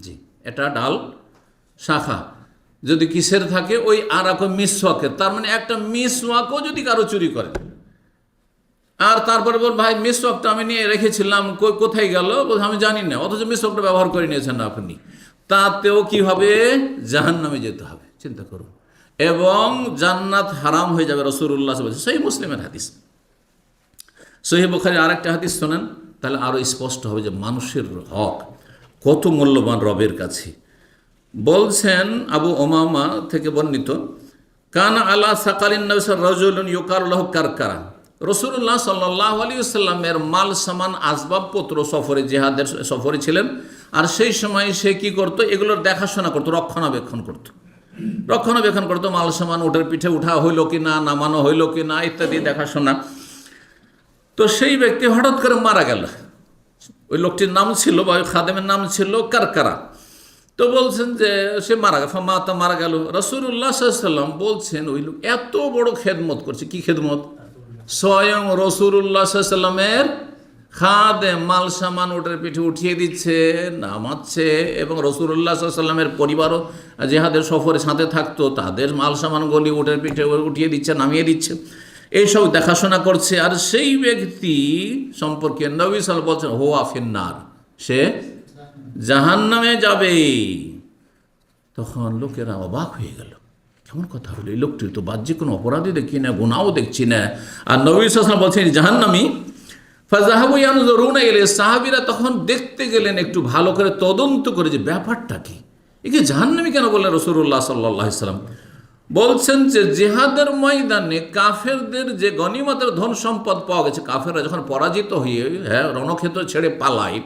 জি এটা ডাল শাখা, যদি কিসের থাকে, ওই আরাক মিসওয়াকের, তার মানে একটা মিসওয়াকও যদি কারো চুরি করে, আর তারপরে বল ভাই মিসওয়াকটা আমি নিয়ে রেখেছিলাম, কোথায় গেল? বলছে আমি জানি না, অথচ মিসওয়াকটা ব্যবহার করে নিয়েছেন না আপনি, তাতেও কি হবে? জাহান্নামে যেতে হবে। চিন্তা করুন, এবং জান্নাত হারাম হয়ে যাবে। রাসূলুল্লাহ বলছে, সহিহ মুসলিমের হাদিস। সহিহ বুখারীর আরেকটা হাদিস শোনেন, তাহলে আরও স্পষ্ট হবে যে মানুষের হক কত মূল্যবান রবের কাছে। বলছেন আবু উমামা থেকে বর্ণিত, কানা আলা সাকালিন নবী রাজুলুন ইউকারু লাহু কারকারা, রাসূলুল্লাহ সাল্লাল্লাহু আলাইহি ওয়াসাল্লামের মাল সামান আসবাবপত্র সফরে, জিহাদের সফরে ছিলেন, আর সেই সময় সে কি করত? এগুলোর দেখাশোনা করতো, রক্ষণাবেক্ষণ করতো, মাল সামান উটের পিঠে উঠা হইল কি না, নামানো হইল কি না, ইত্যাদি দেখাশোনা। তো সেই ব্যক্তি হঠাৎ করে মারা গেল। ওই লোকটির নাম ছিল, বা ওই খাদেমের নাম ছিল কারকারা। তো বলছেন যে সে মারা গেল। রাসূলুল্লাহ সাল্লাল্লাহু আলাইহি ওয়াসাল্লাম বলছেন, ওই লোক এত বড় খেদমত করছে। কি খেদমত? স্বয়ং রাসূলুল্লাহ সাল্লাল্লাহু আলাইহি ওয়াসাল্লামের খাদেম মাল সামান উটের পিঠে উঠিয়ে দিচ্ছে, নামাচ্ছে, এবং রাসূলুল্লাহ সাল্লাল্লাহু আলাইহি ওয়াসাল্লামের পরিবারও জিহাদের সফরে সাথে থাকতো, তাদের মাল সামানগুলি উটের পিঠে উঠিয়ে দিচ্ছে, নামিয়ে দিচ্ছে, এইসব দেখাশোনা করছে। আর সেই ব্যক্তি সম্পর্কে নবী সাল্লাল্লাহু আলাইহি ওয়াসাল্লাম বলছেন, হুয়া ফিন্নার, সে জাহান্নামে যাবে। তখন লোকেরা অবাক হয়ে গেল, কেমন কথা হলো? এই লোকটির তো বাহ্যিক কোনো অপরাধী দেখি না, গুনাহও দেখছি না, আর নবী সাল্লাল্লাহু আলাইহি ওয়াসাল্লাম বলছেন জাহান্নামী। ফাযাহাবু ইয়ানজুরুনা ইলাইহি, সাহাবীরা তখন দেখতে গেলেন একটু ভালো করে তদন্ত করে যে ব্যাপারটা কি, একে জাহান্নামী কেন বললেন রাসূলুল্লাহ সাল্লাল্লাহু আলাইহি ওয়াসাল্লাম? বলছেন যে জিহাদের ময়দানে কাফেরদের যে গনিমতের ধন সম্পদ পাওয়া গেছে, কাফেররা যখন পরাজিত হয়ে রণক্ষেত্র ছেড়ে পালায়,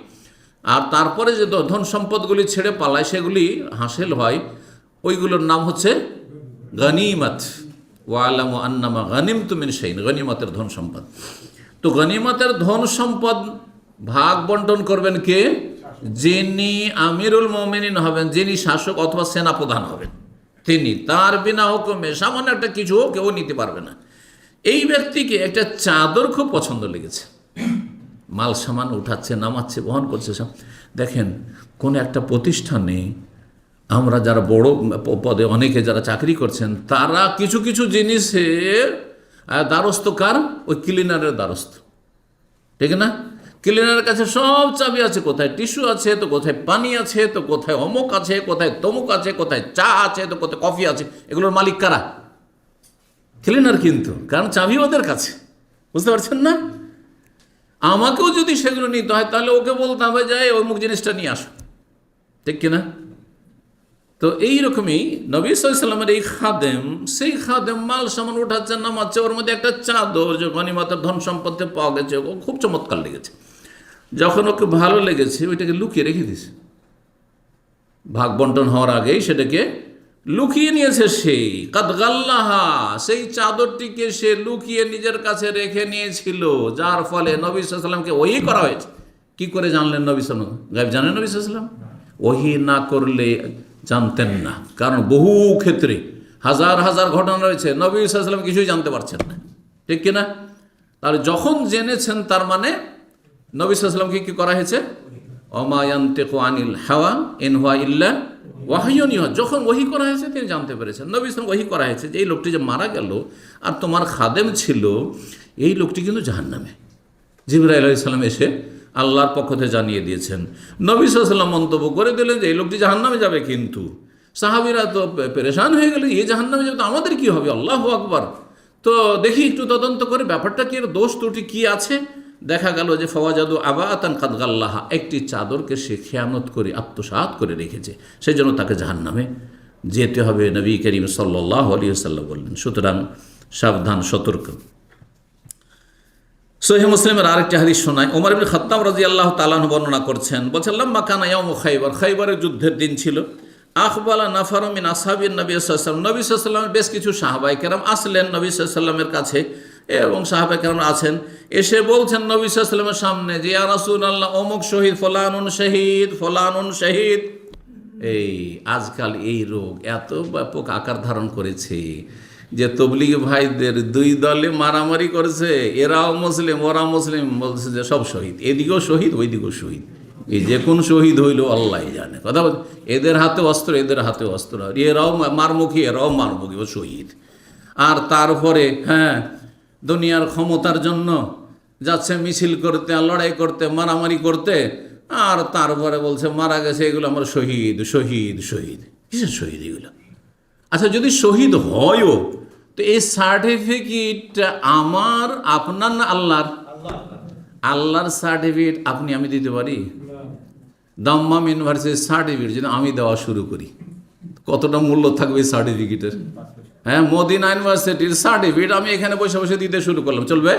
আর তারপরে যে ধন সম্পদগুলি ছেড়ে পালায়, সেগুলি হাসিল হয়, ওইগুলোর নাম হচ্ছে গনিমত। ওয়ালামু আন্নামা গানিমতুম মিন শাইইন, গনিমতের ধন সম্পদ। তো গনিমতের ধন সম্পদ ভাগ বন্টন করবেন কে? যিনি আমিরুল মুমিনিন হবেন, যিনি শাসক অথবা সেনাপ্রধান হবেন, তিনি। তার বিনা হুকুমে সামান্য একটা কিছু কেউ নিতে পারবে না। এই ব্যক্তিকে একটা চাদর খুব পছন্দ লেগেছে, মাল সামান উঠাচ্ছে, নামাচ্ছে, বহন করছে সব। দেখেন, কোন একটা প্রতিষ্ঠানে আমরা যারা বড় পদে অনেকে যারা চাকরি করছেন, তারা কিছু কিছু জিনিসের দ্বারস্থকার, ওই ক্লিনারের দ্বারস্থ, ঠিক না? ক্লিনারের কাছে সব চাবি আছে, কোথায় টিস্যু আছে, তো কোথায় পানি আছে, তো কোথায় অমুক আছে, কোথায় তমুক আছে, কোথায় চা আছে, তো কোথায় কফি আছে। এগুলোর মালিক কারা? ক্লিনার কিন্তু, কারণ চাবি ওদের কাছে, বুঝতে পারছেন না? আমাকেও যদি সেগুলো নিতে হয়, তাহলে ওকে বলতে হবে যে অমুক জিনিসটা নিয়ে আসো, ঠিক কিনা? তো এইরকমই নবী সাল্লাল্লাহু আলাইহি ওয়াসাল্লামের এই খাদেম, সেই খাদেম মাল সামান উঠাচ্ছে, নামাচ্ছে, ওর মধ্যে একটা চাদর যে গনিমতের ধন সম্পদে পাওয়া গেছে, ও খুব চমৎকার লেগেছে। যখন ওকে ভালো লেগেছে, ওইটাকে লুকিয়ে রেখে দিয়েছে, ভাগ বন্টন হওয়ার আগেই সেটাকে লুকিয়ে নিয়েছে। সেই কাদ গাল্লাহা, সেই চাদরটিকে সে লুকিয়ে নিজের কাছে রেখে নিয়েছিল, যার ফলে নবী সাল্লাল্লাহু আলাইহি ওয়াসাল্লামকে ওহী করা হয়েছে। কি করে জানলেন নবী সাল্লাল্লাহু আলাইহি ওয়াসাল্লাম? গায়েব জানেন নবী সাল্লাল্লাহু আলাইহি ওয়াসাল্লাম? ওহী না করলে জানতেন না, কারণ বহু ক্ষেত্রে হাজার হাজার ঘটনা রয়েছে, নবী সাল্লাল্লাহু আলাইহি ওয়াসাল্লাম কিছুই জানতে পারছেন না, ঠিক কিনা? তাহলে যখন জেনেছেন, তার মানে নবী সাল্লাল্লাহু আলাইহি ওয়াসাল্লামকে কি করা হয়েছে? ওমা ইয়ানতিকু আনিল হাওয়া ইন হুয়া ইল্লা ওয়াহয়ুন ইউহা, যখন ওহী করা হয়েছে তিনি জানতে পেরেছেন। নবী সাল্লাল্লাহু আলাইহি ওয়াসাল্লাম ওহী করা হয়েছে যে এই লোকটি যে মারা গেল আর তোমার খাদেম ছিল, এই লোকটি কিন্তু জাহান্নামে। জিবরাইল আলাইহিস সালাম এসে আল্লাহর পক্ষ থেকে জানিয়ে দিয়েছেন। নবী সাল্লাল্লাহু আলাইহি ওয়াসাল্লাম মন্তব্য করে দিলেন যে এই লোকটি জাহান্নামে যাবে, কিন্তু সাহাবীরা তো পেরেশান হয়ে গেলেন, এই জাহান্নামে যাবে তো আমাদের কি হবে? আল্লাহু আকবার। তো দেখি একটু তদন্ত করে ব্যাপারটা কি, দোষ ত্রুটি কি আছে। দেখা গেল যে ফওয়াজাদু আবাআতান কাদ গাল্লাহা, একটি চাদরকে সে খেয়ানত করে আত্মসাৎ করে রেখেছে, সেই জন্য তাকে জাহান্নামে যেতে হবে। নবী করিম সাল্লাল্লাহু আলাইহি ওয়াসাল্লাম বললেন। সুতরাং সাবধান, সতর্ক। সহিহ মুসলিমের আরেকটি হাদিস শোনায়, ওমর ইবনে খাত্তাব রাদিয়াল্লাহু তাআলা আনহু বর্ণনা করছেন, বলছেন লাম্মা কানা ইয়াউমু খাইবার, খাইবারের যুদ্ধের দিন ছিল। আখবালা নাফারু মিন আসহাবিন নবী সাল্লাল্লাহু আলাইহি ওয়াসাল্লাম, নবী সাল্লাল্লাহু আলাইহি ওয়াসাল্লামের বেশ কিছু সাহাবায়ে কেরাম আসলেন নবী সাল্লাল্লাহু আলাইহি ওয়াসাল্লামের কাছে, এবং সাহাবায়ে কেরাম আছেন। এসে বলছেন নবী সাল্লাল্লাহু আলাইহি ওয়াসাল্লামের সামনে যে ইয়া রাসূলুল্লাহ, অমুক শহীদ, ফলানুন শহীদ, ফলানুন শহীদ। এই আজকাল এই রোগ এত ব্যাপক আকার ধারণ করেছে যে তবলিগি ভাইদের দুই দলে মারামারি করেছে, এরাও মুসলিম ওরা মুসলিম, বলছে যে সব শহীদ, এদিকেও শহীদ ওইদিকেও শহীদ। এই যে কোন শহীদ হইল আল্লাহ জানে। কথা বল, এদের হাতে অস্ত্র এদের হাতে অস্ত্র, এরাও মারমুখী এরাও মারমুখী, ও শহীদ। আর তারপরে দুনিয়ার ক্ষমতার জন্য যাচ্ছে মিছিল করতে, লড়াই করতে, মারামারি করতে, আর তারপরে বলছে মারা গেছে এগুলো আমার শহীদ শহীদ শহীদ। কিসের শহীদ এগুলো? আচ্ছা, যদি শহীদ হয়ও তো এই সার্টিফিকেট আমার, আপনার না আল্লাহর? আল্লাহর সার্টিফিকেট আপনি আমি দিতে পারি? দাম্মাম ইউনিভার্সিটির সার্টিফিকেট যদি আমি দেওয়া শুরু করি, কতটা মূল্য থাকবে এই সার্টিফিকেটের? মদিনা ইউনিভার্সিটির সার্টিফিকেট আমি এখানে বসে বসে দিতে শুরু করলাম, চলবে?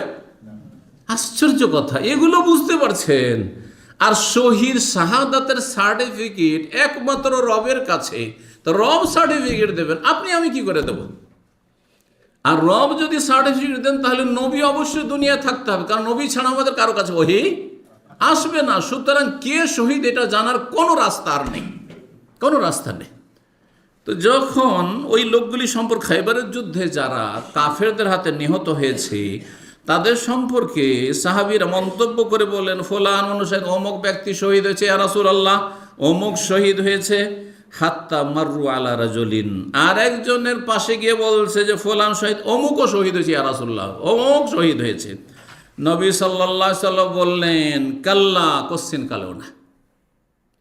আশ্চর্য কথা, এগুলো বুঝতে পারছেন? আর শহীদ শাহাদাতের সার্টিফিকেট একমাত্র রবের কাছে, তো রব সার্টিফিকেট দেবেন, আপনি আমি কি করে দেব? আর রব যদি সার্টিফিকেট দেন তাহলে নবী অবশ্যই দুনিয়ায় থাকতে হবে, কারণ নবী ছাড়া আমাদের কারো কাছে ওহী আসবে না। সুতরাং কে শহীদ এটা জানার কোনো রাস্তা আর নেই, কোনো রাস্তা নেই। তো যখন ওই লোকগুলি সম্পর্কে, খাইবারের যুদ্ধে যারা কাফেরদের হাতে নিহত হয়েছে তাদের সম্পর্কে সাহাবীরা মন্তব্য করে বলেন, ফলান অনুসারে অমুক ব্যক্তি শহীদ হয়েছে ইয়া রাসূলুল্লাহ, অমুক শহীদ হয়েছে। হাত্তা মাররু আলা রাজুলিন, আর একজনের পাশে গিয়ে বলছে যে ফলান শহীদ, অমুকও শহীদ হয়েছে ইয়া রাসূলুল্লাহ, অমুক শহীদ হয়েছে। নবী সাল্লাল্লাহু আলাইহি ওয়াসাল্লাম বললেন, কাল্লা, কোশ্চিন কালেও না,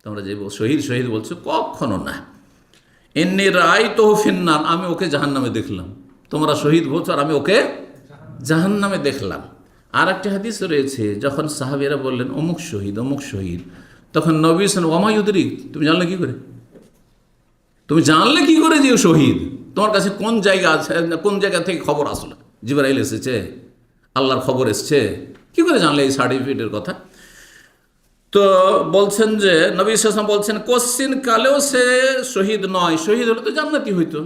তোমরা যে শহীদ শহীদ বলছো কখনো না। ইন্নী রাআইতুহু ফিন্নার, আমি ওকে জাহান্নামে দেখলাম। তোমরা শহীদ বলছো আর আমি ওকে জাহান্নামে দেখলাম। আর একটা হাদিস রয়েছে, যখন সাহাবীরা বললেন অমুক শহীদ অমুক শহীদ, তখন নবী সাল্লাল্লাহু আলাইহি ওয়াসাল্লাম, ওয়া মা ইউদরিক, তুমি জানলে কি করে? তুমি জানলে কি করে যে শহীদ? তোমার কাছে কোন জায়গা আছে, কোন জায়গা থেকে খবর আসলো? জিবরাইল এসেছে, আল্লাহর খবর এসছে, কি করে জানলে এই সার্টিফিকেটের কথা? তো বলছেন যে নবী সাল্লাল্লাহু আলাইহি ওয়াসাল্লাম বলছেন, কোশ্চিন কালেও সে শহীদ নয়, শহীদ হলে তো জান্নাতি হইতো।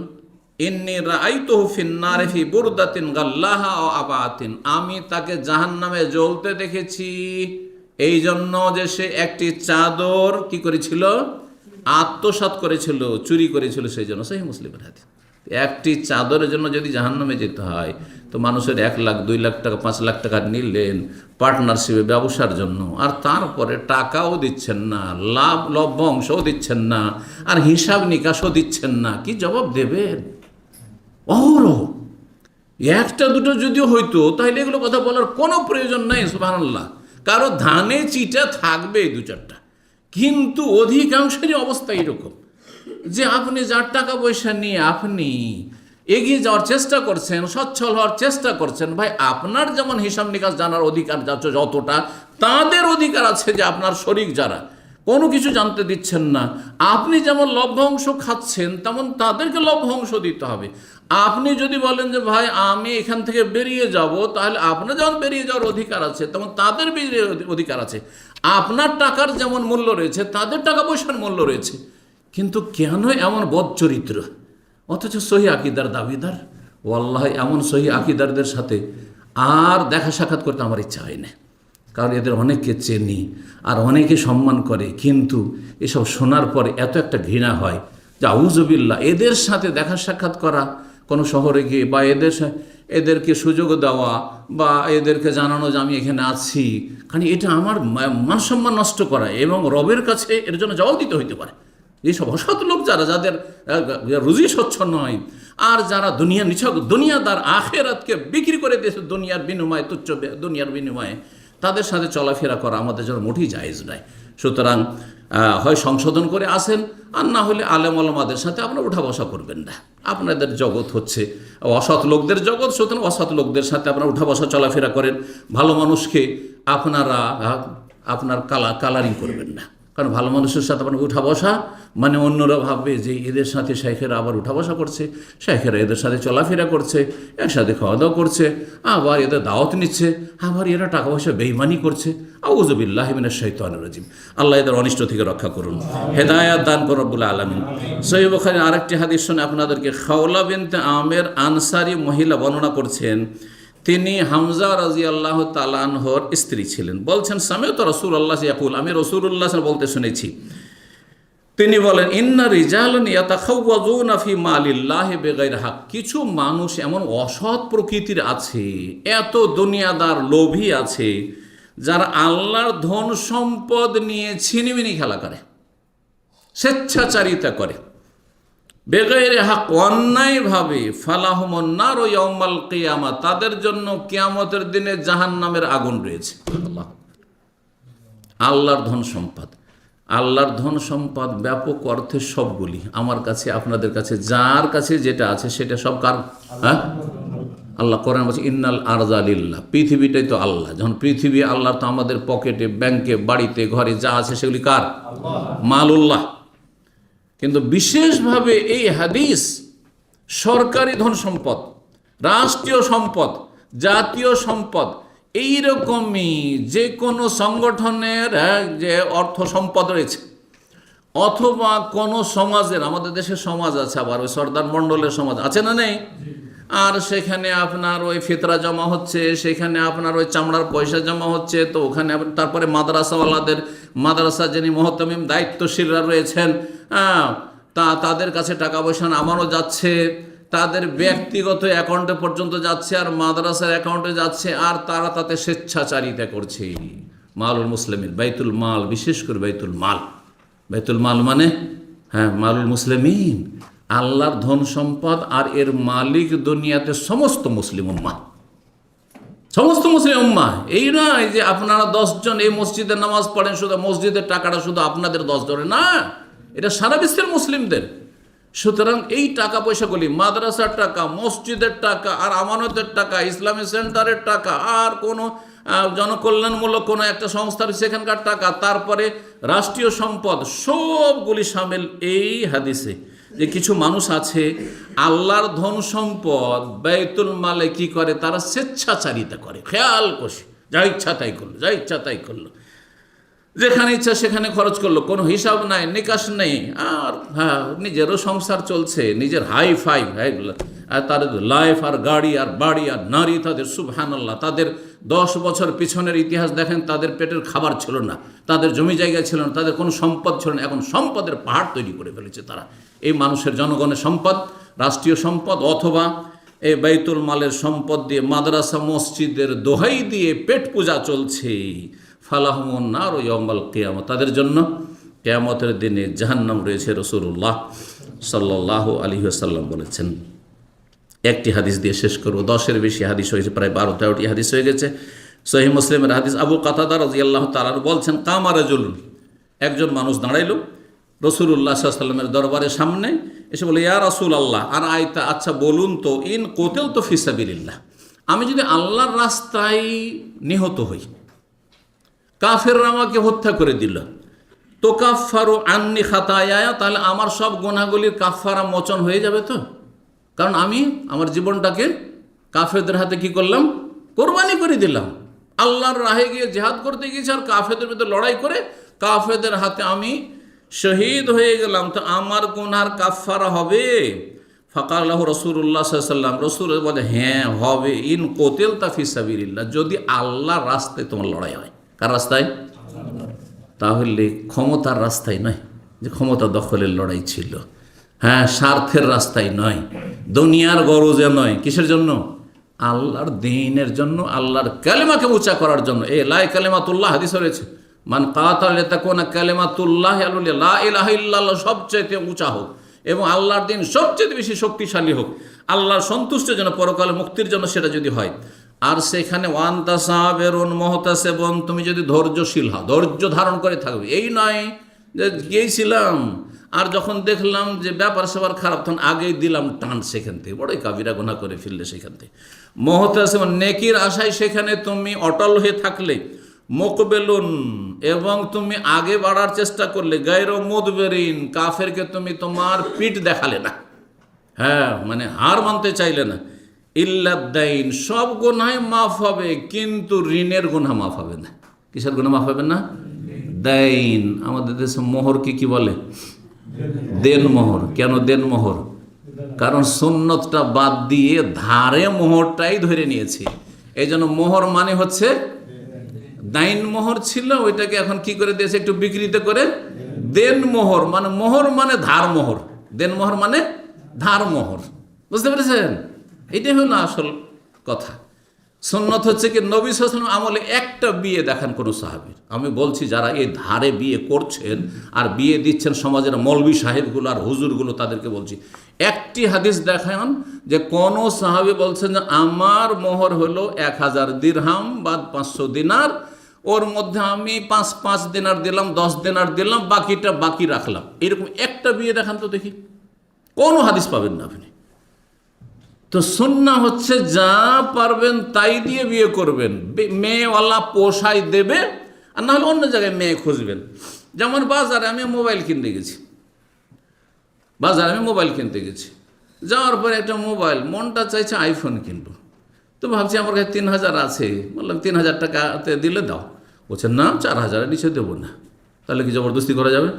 ইন্নী রাআইতুহু ফিন্নারি ফি বুরদাতিন গাল্লাহা ওয়া আবাতিন, আমি তাকে জাহান্নামে জ্বলতে দেখেছি এই জন্য যে সে একটি চাদর কি করেছিল, আত্মসাৎ করেছিল, চুরি করেছিল, সেই জন্য। সহিহ মুসলিমের হাদিস। একটি চাদরের জন্য যদি জাহান্নামে যেতে হয় তো মানুষের 1 লাখ 2 লাখ টাকা 5 লাখ টাকা নিলেন পার্টনারশিপে ব্যবসার জন্য, আর তারপরে টাকাও দিচ্ছেন না, লভ্যাংশও দিচ্ছেন না, আর হিসাব নিকাশও দিচ্ছেন না, কি জবাব দেবেন? অহরহ একটা দুটো যদিও হইতো তাহলে এগুলো কথা বলার কোনো প্রয়োজন নাই, সুবহানাল্লাহ। কারো ধানে চিটা থাকবে 2-4টা, কিন্তু অধিকাংশেরই অবস্থা এরকম যে আপনি যার টাকা পয়সা নিয়ে আপনি এগিয়ে যাওয়ার চেষ্টা করছেন, সচ্ছল হওয়ার চেষ্টা করছেন, ভাই আপনার যেমন হিসাব নিকাশ জানার অধিকার যাচ্ছে যতটা, তাদের অধিকার আছে যে আপনার শরীক যারা কোনো কিছু জানতে দিচ্ছেন না, আপনি যেমন লভ্যাংশ খাচ্ছেন তেমন তাদেরকে লভ্যাংশ দিতে হবে। আপনি যদি বলেন যে ভাই আমি এখান থেকে বেরিয়ে যাব, তাহলে আপনার যেমন বেরিয়ে যাওয়ার অধিকার আছে তেমন তাদের বেরিয়ে অধিকার আছে। আপনার টাকার যেমন মূল্য রয়েছে তাদের টাকা পয়সার মূল্য রয়েছে। কিন্তু কেন এমন বদচরিত্র, অথচ সহি আকীদার দাবিদার? ওয়াল্লাহি এমন সহি আকীদারদের সাথে আর দেখা সাক্ষাৎ করতে আমার ইচ্ছা হয় না, কারণ এদের অনেককে চেনি আর অনেকে সম্মান করে, কিন্তু এসব শোনার পরে এত একটা ঘৃণা হয় যে আউযুবিল্লাহ, এদের সাথে দেখা সাক্ষাৎ করা কোনো শহরে গিয়ে, বা এদেরকে সুযোগ দেওয়া, বা এদেরকে জানানো যে আমি এখানে আছি, কারণ এটা আমার মান সম্মান নষ্ট করা, এবং রবের কাছে এর জন্য জবাব দিতে হইতে পারে। এইসব অসৎ লোক যারা, যাদের রুজি স্বচ্ছ নয়, আর যারা দুনিয়াদার, আখেরাতকে বিক্রি করে দিয়েছে দুনিয়ার বিনিময়ে, তুচ্ছ দুনিয়ার বিনিময়ে, তাদের সাথে চলাফেরা করা আমাদের জন্য মোটেই জায়েজ নয়। সুতরাং হয় সংশোধন করে আসেন, আর না হলে আলেম ওলামাদের সাথে আপনারা উঠা বসা করবেন না। আপনাদের জগৎ হচ্ছে অসৎ লোকদের জগৎ, সুতরাং অসৎ লোকদের সাথে আপনারা উঠা বসা চলাফেরা করেন। ভালো মানুষকে আপনারা আপনার কালারিং করবেন না, কারণ ভালো মানুষের সাথে আপনার উঠা বসা মানে অন্যরা ভাববে যে এদের সাথে শাইখেরা আবার উঠা বসা করছে, শাইখেরা এদের সাথে চলাফেরা করছে, একসাথে খাওয়া দাওয়া করছে, আবার এদের দাওয়াত নিচ্ছে, আবার এরা টাকা পয়সা বেইমানি করছে। আউযু বিল্লাহি মিনাশ শাইতানির রাজিম। আল্লাহ এদের অনিষ্ট থেকে রক্ষা করুন, হেদায়াত দান করুন রব্বুল আলামিন। সহিহ বুখারীর আরেকটি হাদিস শুনে আপনাদেরকে খাওলা বিনতে আমের আনসারী মহিলা বর্ণনা করছেন। তিনি হামজা রাদিয়াল্লাহু তাআলা আনহুর স্ত্রী ছিলেন। বলছেন সামিউতু রাসূলুল্লাহ ইয়াকুল, আমি রাসূলুল্লাহ বলতে শুনেছি। তিনি বলেন ইন্না রিজালান ইয়াতাখাওয়াজুনা ফি মালিল্লাহি বিগাইরি হক, কিছু মানুষ এমন অসৎ প্রকৃতির আছে, এত দুনিয়াদার লোভী আছে, যারা আল্লাহর ধন সম্পদ নিয়ে ছিনিমিনি খেলা করে, স্বেচ্ছাচারিতা করে, বেগাইরে হক অন্যায়ভাবে, ফালাহুমুন নার ইয়াউমাল কিয়ামা, তাদের জন্য কিয়ামতের দিনে জাহান্নামের আগুন রয়েছে। আল্লাহর ধন সম্পদ, আল্লাহর ধন সম্পদ ব্যাপক অর্থে সবগুলি আমার কাছে আপনাদের কাছে যার কাছে যেটা আছে সেটা সব কার? আল্লাহ কোরআন বলছে ইন্নাল আরযা লিল্লাহ, পৃথিবীটাই তো আল্লাহ। যখন পৃথিবী আল্লাহ, তো আমাদের পকেটে, ব্যাংকে, বাড়িতে, ঘরে যা আছে সেগুলি কার? মালুল্লাহ। কিন্তু বিশেষভাবে এই হাদিস সরকারি ধন সম্পদ, রাষ্ট্রীয় সম্পদ, জাতীয় সম্পদ, এইরকমই যে কোনো সংগঠনের যে অর্থ সম্পদ রয়েছে, অথবা কোনো সমাজের, আমাদের দেশের সমাজ আছে, আবার ওই সর্দার মণ্ডলের সমাজ আছে না নেই, আর সেখানে আপনার ওই ফিতরা জমা হচ্ছে, সেখানে আপনার ওই চামড়ার পয়সা জমা হচ্ছে, তো ওখানে তারপরে মাদ্রাসাওয়ালাদের, মাদ্রাসা যিনি মহতামিম দায়িত্বশীলরা রয়েছেন, তাদের কাছে টাকা পয়সা নামানো যাচ্ছে, তাদের ব্যক্তিগত অ্যাকাউন্টে পর্যন্ত যাচ্ছে, আর মাদ্রাসার অ্যাকাউন্টে যাচ্ছে, আর তারা তাতে স্বেচ্ছাচারিতা করছে। মালুল মুসলিমিন, বাইতুল মাল, বিশেষ করে বাইতুল মাল। বাইতুল মাল মানে মালুল মুসলিমিন, আল্লাহর ধন সম্পদ, আর এর মালিক দুনিয়াতে সমস্ত মুসলিম উম্মাহ, সমস্ত মুসলিম উম্মাহ। এই নয় যে আপনারা 10 জন এই মসজিদে নামাজ পড়েন, শুধু মসজিদের টাকাটা শুধু আপনাদের 10 জনের না, এটা সারা বিশ্বের মুসলিমদের। সুতরাং এই টাকা পয়সাগুলি, মাদ্রাসার টাকা, মসজিদের টাকা, আর আমানতের টাকা, ইসলামী সেন্টারের টাকা, আর কোনো জনকল্যাণমূলক কোনো একটা সংস্থার সেখানকার টাকা, তারপরে রাষ্ট্রীয় সম্পদ, সবগুলি সামিল এই হাদিসে। যে কিছু মানুষ আছে আল্লাহর ধন সম্পদ বাইতুল মালে কি করে, তারা স্বেচ্ছাচারিতা করে, খেয়াল কষে, যা ইচ্ছা তাই করলো, যা ইচ্ছা তাই করলো, যেখানে ইচ্ছা সেখানে খরচ করলো, কোনো হিসাব নাই, নিকাশ নেই, আর নিজেরও সংসার চলছে, নিজের হাই ফাই, আর তাদের লাইফ, আর গাড়ি, আর বাড়ি, আর নারী, তাদের সুবহানাল্লাহ, তাদের 10 বছর পিছনের ইতিহাস দেখেন, তাদের পেটের খাবার ছিল না, তাদের জমি জায়গা ছিল না, তাদের কোনো সম্পদ ছিল না, এখন সম্পদের পাহাড় তৈরি করে ফেলেছে তারা। এই মানুষের জনগণের সম্পদ, রাষ্ট্রীয় সম্পদ, অথবা এই বাইতুল মালের সম্পদ দিয়ে, মাদ্রাসা মসজিদের দোহাই দিয়ে পেট পূজা চলছে। ফালাহুমুন নার ইয়াউমাল কিয়ামা, তাদের জন্য কিয়ামতের দিনে জাহান্নাম রয়েছে। রাসূলুল্লাহ সাল্লাল্লাহু আলাইহি ওয়াসাল্লাম বলেছেন। একটি হাদিস দিয়ে শেষ করব, 10-এর বেশি হাদিস হয়েছে, প্রায় 12-13টি হাদিস হয়ে গেছে। সহিহ মুসলিমের হাদিস, আবু কাতাদা রাদিয়াল্লাহু তাআলা বলছেন, কামা রাজুলুন, একজন মানুষ দাঁড়াইল রাসূলুল্লাহ সাল্লাল্লাহু আলাইহি ওয়াসাল্লামের দরবারের সামনে, এসে বলে, ইয়া রাসূলুল্লাহ, আর আইতা, আচ্ছা বলুন তো, ইন কুতিলতু ফি সাবিলিল্লাহ, আমি যদি আল্লাহর রাস্তায় নিহত হই, কাফেররা আমাকে হত্যা করে দিল, তো কাফফারু আন্নি খাতায়া, তাহলে আমার সব গুনাহগুলির কাফফারা মোচন হয়ে যাবে তো? কারণ আমি আমার জীবনটাকে কাফেরদের হাতে কি করলাম? কোরবানি করে দিলাম। আল্লাহর রাহে গিয়ে জিহাদ করতে গিয়েছি, আর কাফেরদের ভিতরে লড়াই করে কাফেরদের হাতে আমি শহীদ হয়ে গেলাম, তো আমার গুনাহর কাফফারা হবে? ফাকালাহু রাসূলুল্লাহ সাল্লাল্লাহু আলাইহি ওয়াসাল্লাম, রাসূল বলে, হ্যাঁ হবে, ইন কুতিলতা ফি সাবিলিল্লাহ, যদি আল্লাহর রাস্তায় তোমার লড়াই হয়। কার রাস্তায়? তাহলে ক্ষমতার রাস্তায় নয়, যে ক্ষমতা দখলের লড়াই ছিল, স্বার্থের রাস্তায় নয়, দুনিয়ার গরজে নয়, কিসের জন্য? আল্লাহর দ্বীনের জন্য, আল্লাহর কালেমাকে উঁচা করার জন্য। এই লা কালিমাতুল্লাহ হাদিস রয়েছে, মান কাতালা লিতাকুনা কালিমাতুল্লাহ আল-উলিয়া, লা ইলাহা ইল্লাল্লাহ সবচেয়ে উঁচা হোক, এবং আল্লাহর দ্বীন সবচেয়ে বেশি শক্তিশালী হোক, আল্লাহর সন্তুষ্টির জন্য, পরকালে মুক্তির জন্য, সেটা যদি হয়। আর সেখানে ওয়ান্তা সাবেরুন মুহতাসিবুন, তুমি যদি ধৈর্যশীল হও, ধৈর্য ধারণ করে থাকবে, এই নয় যে গিয়েছিলাম, আর যখন দেখলাম যে ব্যাপার স্যাপার খারাপ, তখন আগেই দিলাম টান সেখান থেকে, বড়ই কাবিরা গুনাহ করে ফেললে সেখান থেকে। মুহতাসিব নেকির আশায় সেখানে তুমি অটল হয়ে থাকলে, মুকবেলুন এবং তুমি আগে বাড়ার চেষ্টা করলে, গায়রু মুদবিরিন কাফেরকে তুমি তোমার পিঠ দেখালে না, হ্যাঁ মানে হার মানতে চাইলে না। ইল্লাদ্দাইন সব গুনাহ মাফ হবে, কিন্তু ঋণের গুনাহ মাফ হবে না। কিসের গুনাহ মাফ হবে না? দাইন। আমাদের দেশে মোহরকে কি বলে? দেন মোহর। কেন দেন মোহর? কারণ সুন্নতটা বাদ দিয়ে ধারে মোহরটাই ধরে নিয়েছি। এই জন্য মোহর মানে হচ্ছে দাইন মোহর ছিল, ওইটাকে এখন কি করে দিয়েছে একটু বিকৃত করে দেন মোহর, মানে মোহর মানে ধার মোহর, দেন মোহর মানে ধার মোহর। বুঝতে পেরেছেন? এটাই হলো আসল কথা। সুন্নত হচ্ছে কি নবী সাল্লাল্লাহু আলাইহি ওয়াসাল্লাম আমলে একটা বিয়ে দেখান কোনো সাহাবীর। আমি বলছি যারা এই ধারে বিয়ে করছেন আর বিয়ে দিচ্ছেন সমাজের মৌলবী সাহেবগুলো আর হুজুরগুলো, তাদেরকে বলছি একটি হাদিস দেখান যে কোন সাহাবী বলছেন যে আমার মোহর হলো 1000 দিরহাম বা 500 দিনার, ওর মধ্যে আমি 5 দিনার দিলাম, 10 দিনার দিলাম, বাকিটা বাকি রাখলাম। এরকম একটা বিয়ে দেখান তো দেখি, কোনো হাদিস পাবেন না আপনি। তো সুন্নাহ হচ্ছে যা পারবেন তাই দিয়ে বিয়ে করবেন, মেয়েওয়ালা পোষায় দেবে, আর না হলে অন্য জায়গায় মেয়ে খুঁজবেন। যেমন বাজারে আমি মোবাইল কিনতে গেছি, যাওয়ার পরে একটা মোবাইল, মনটা চাইছে আইফোন কিনবো, তো ভাবছি আমার কাছে 3000 আছে, বললাম 3000 টাকাতে দিলে দাও। বলছে না 4000 নিচে দেবো না। তাহলে কি জবরদস্তি করা যাবে?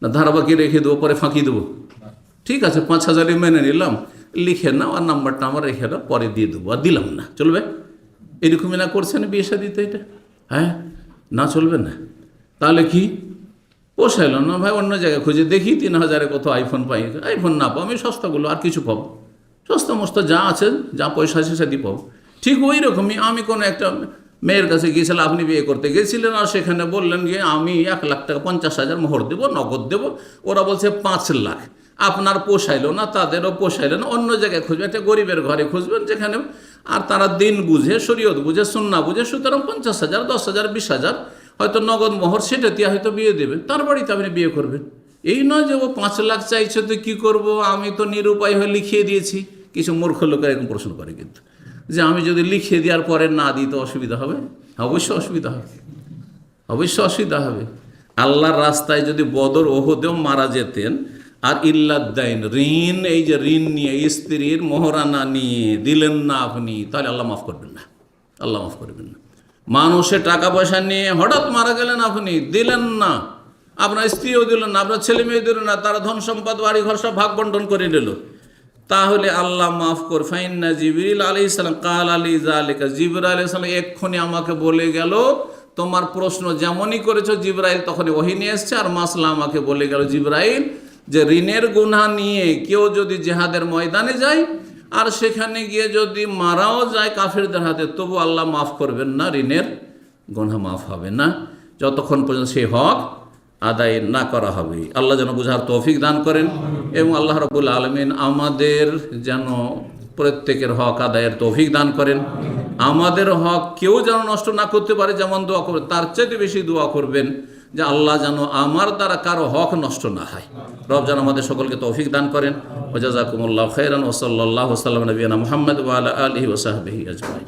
না ধারাবাকি রেখে দেবো, পরে ফাঁকি দেবো? ঠিক আছে 5000 মেনে নিলাম, লিখে নাও আর নাম্বারটা আমার রেখে দাও, পরে দিয়ে দেবো, আর দিলাম না। চলবে? এরকমই না করছেন বিয়ে শাদিতে এটা? হ্যাঁ, না চলবে না। তাহলে কি পোষাইল না ভাই, অন্য জায়গায় খুঁজে দেখি 3000 কত আইফোন পাই। আইফোন না পাবো, আমি সস্তাগুলো আর কিছু পাবো, সস্তা মস্তা যা আছে, যা পয়সা আছে সেটি পাবো। ঠিক ওই রকমই আমি কোনো একটা মেয়ের কাছে গিয়েছিলাম, আপনি বিয়ে করতে গেছিলেন, আর সেখানে বললেন গিয়ে আমি 1 লাখ টাকা 50,000 মোহর দেবো, নগদ দেবো। ওরা বলছে 5 লাখ। আপনার পোষাইলো না, তাদেরও পোষাইলো না, অন্য জায়গায় খুঁজবেন, একটা গরিবের ঘরে খুঁজবেন যেখানে, আর তারা দিন বুঝে, শরীয়ত বুঝে, সুন্নাহ বুঝে, সুতরাং 50,000, 10,000, 20,000 হয়তো নগদ মোহর, সেটা দিয়ে হয়তো বিয়ে দেবে, তার বাড়িতে আপনি বিয়ে করবেন। এই নয় যে ও 5 লাখ চাইছে তো কী করবো, আমি তো নিরুপায় হয়ে লিখিয়ে দিয়েছি। কিছু মূর্খ লোকের এরকম প্রশ্ন করে কিন্তু, যে আমি যদি লিখিয়ে দেওয়ার পরে না দিই তো অসুবিধা হবে? অবশ্যই অসুবিধা হবে, অবশ্যই অসুবিধা হবে। আল্লাহর রাস্তায় যদি বদর ওহুদেও মারা যেতেন, আর ইল্লাদ্দাইন ঋণ, এই যে ঋণ নিয়ে স্ত্রীর মোহরানা নিয়ে দিলেন না আপনি, তাহলে আল্লাহ মাফ করবেন না, আল্লাহ মাফ করবেন না। মানুষের টাকা পয়সা নিয়ে হঠাৎ মারা গেলেন, আপনি দিলেন না, আপনার স্ত্রীও দিলেন না, আপনার ছেলে মেয়ে দিলেন না, তারা ধন সম্পদ বাড়ি ঘর সব ভাগ বন্টন করে নিল, তাহলে আল্লাহ মাফ কর। ফাইন্না জিবরিল আলাইহিস সালাম কাল আলী যালিকা, জিবরাইল আলাইহিস সালাম এক্ষুনি আমাকে বলে গেল তোমার প্রশ্ন যেমনই করেছো জিবরাইল তখনই ওহী নিয়ে এসছে, আর মাসলা আমাকে বলে গেল জিবরাইল যে ঋণের গুনাহ নিয়ে কেউ যদি জিহাদের ময়দানে যায় আর সেখানে গিয়ে যদি মারাও যায় কাফেরদের হাতে, তবু আল্লাহ মাফ করবেন না, ঋণের গুনাহ মাফ হবে না যতক্ষণ পর্যন্ত সেই হক আদায় না করা হবে। আল্লাহ যেন বুঝার তৌফিক দান করেন, এবং আল্লাহ রাব্বুল আলামিন আমাদের যেন প্রত্যেকের হক আদায়ের তৌফিক দান করেন। আমাদের হক কেউ যেন নষ্ট না করতে পারে, যেমন দোয়া করবেন, তার চাইতে বেশি দোয়া করবেন যে আল্লাহ যেন আমার দ্বারা কারো হক নষ্ট না হয়। রব যেন আমাদের সকলকে তৌফিক দান করেন। ওয়া জাযাকুমুল্লাহু খাইরান ওয়া সাল্লাল্লাহু ওয়া সাল্লাম নবিয়ানা মুহাম্মদ ওয়া আলা আলিহি ওয়া সাহবিহি আজমাইন।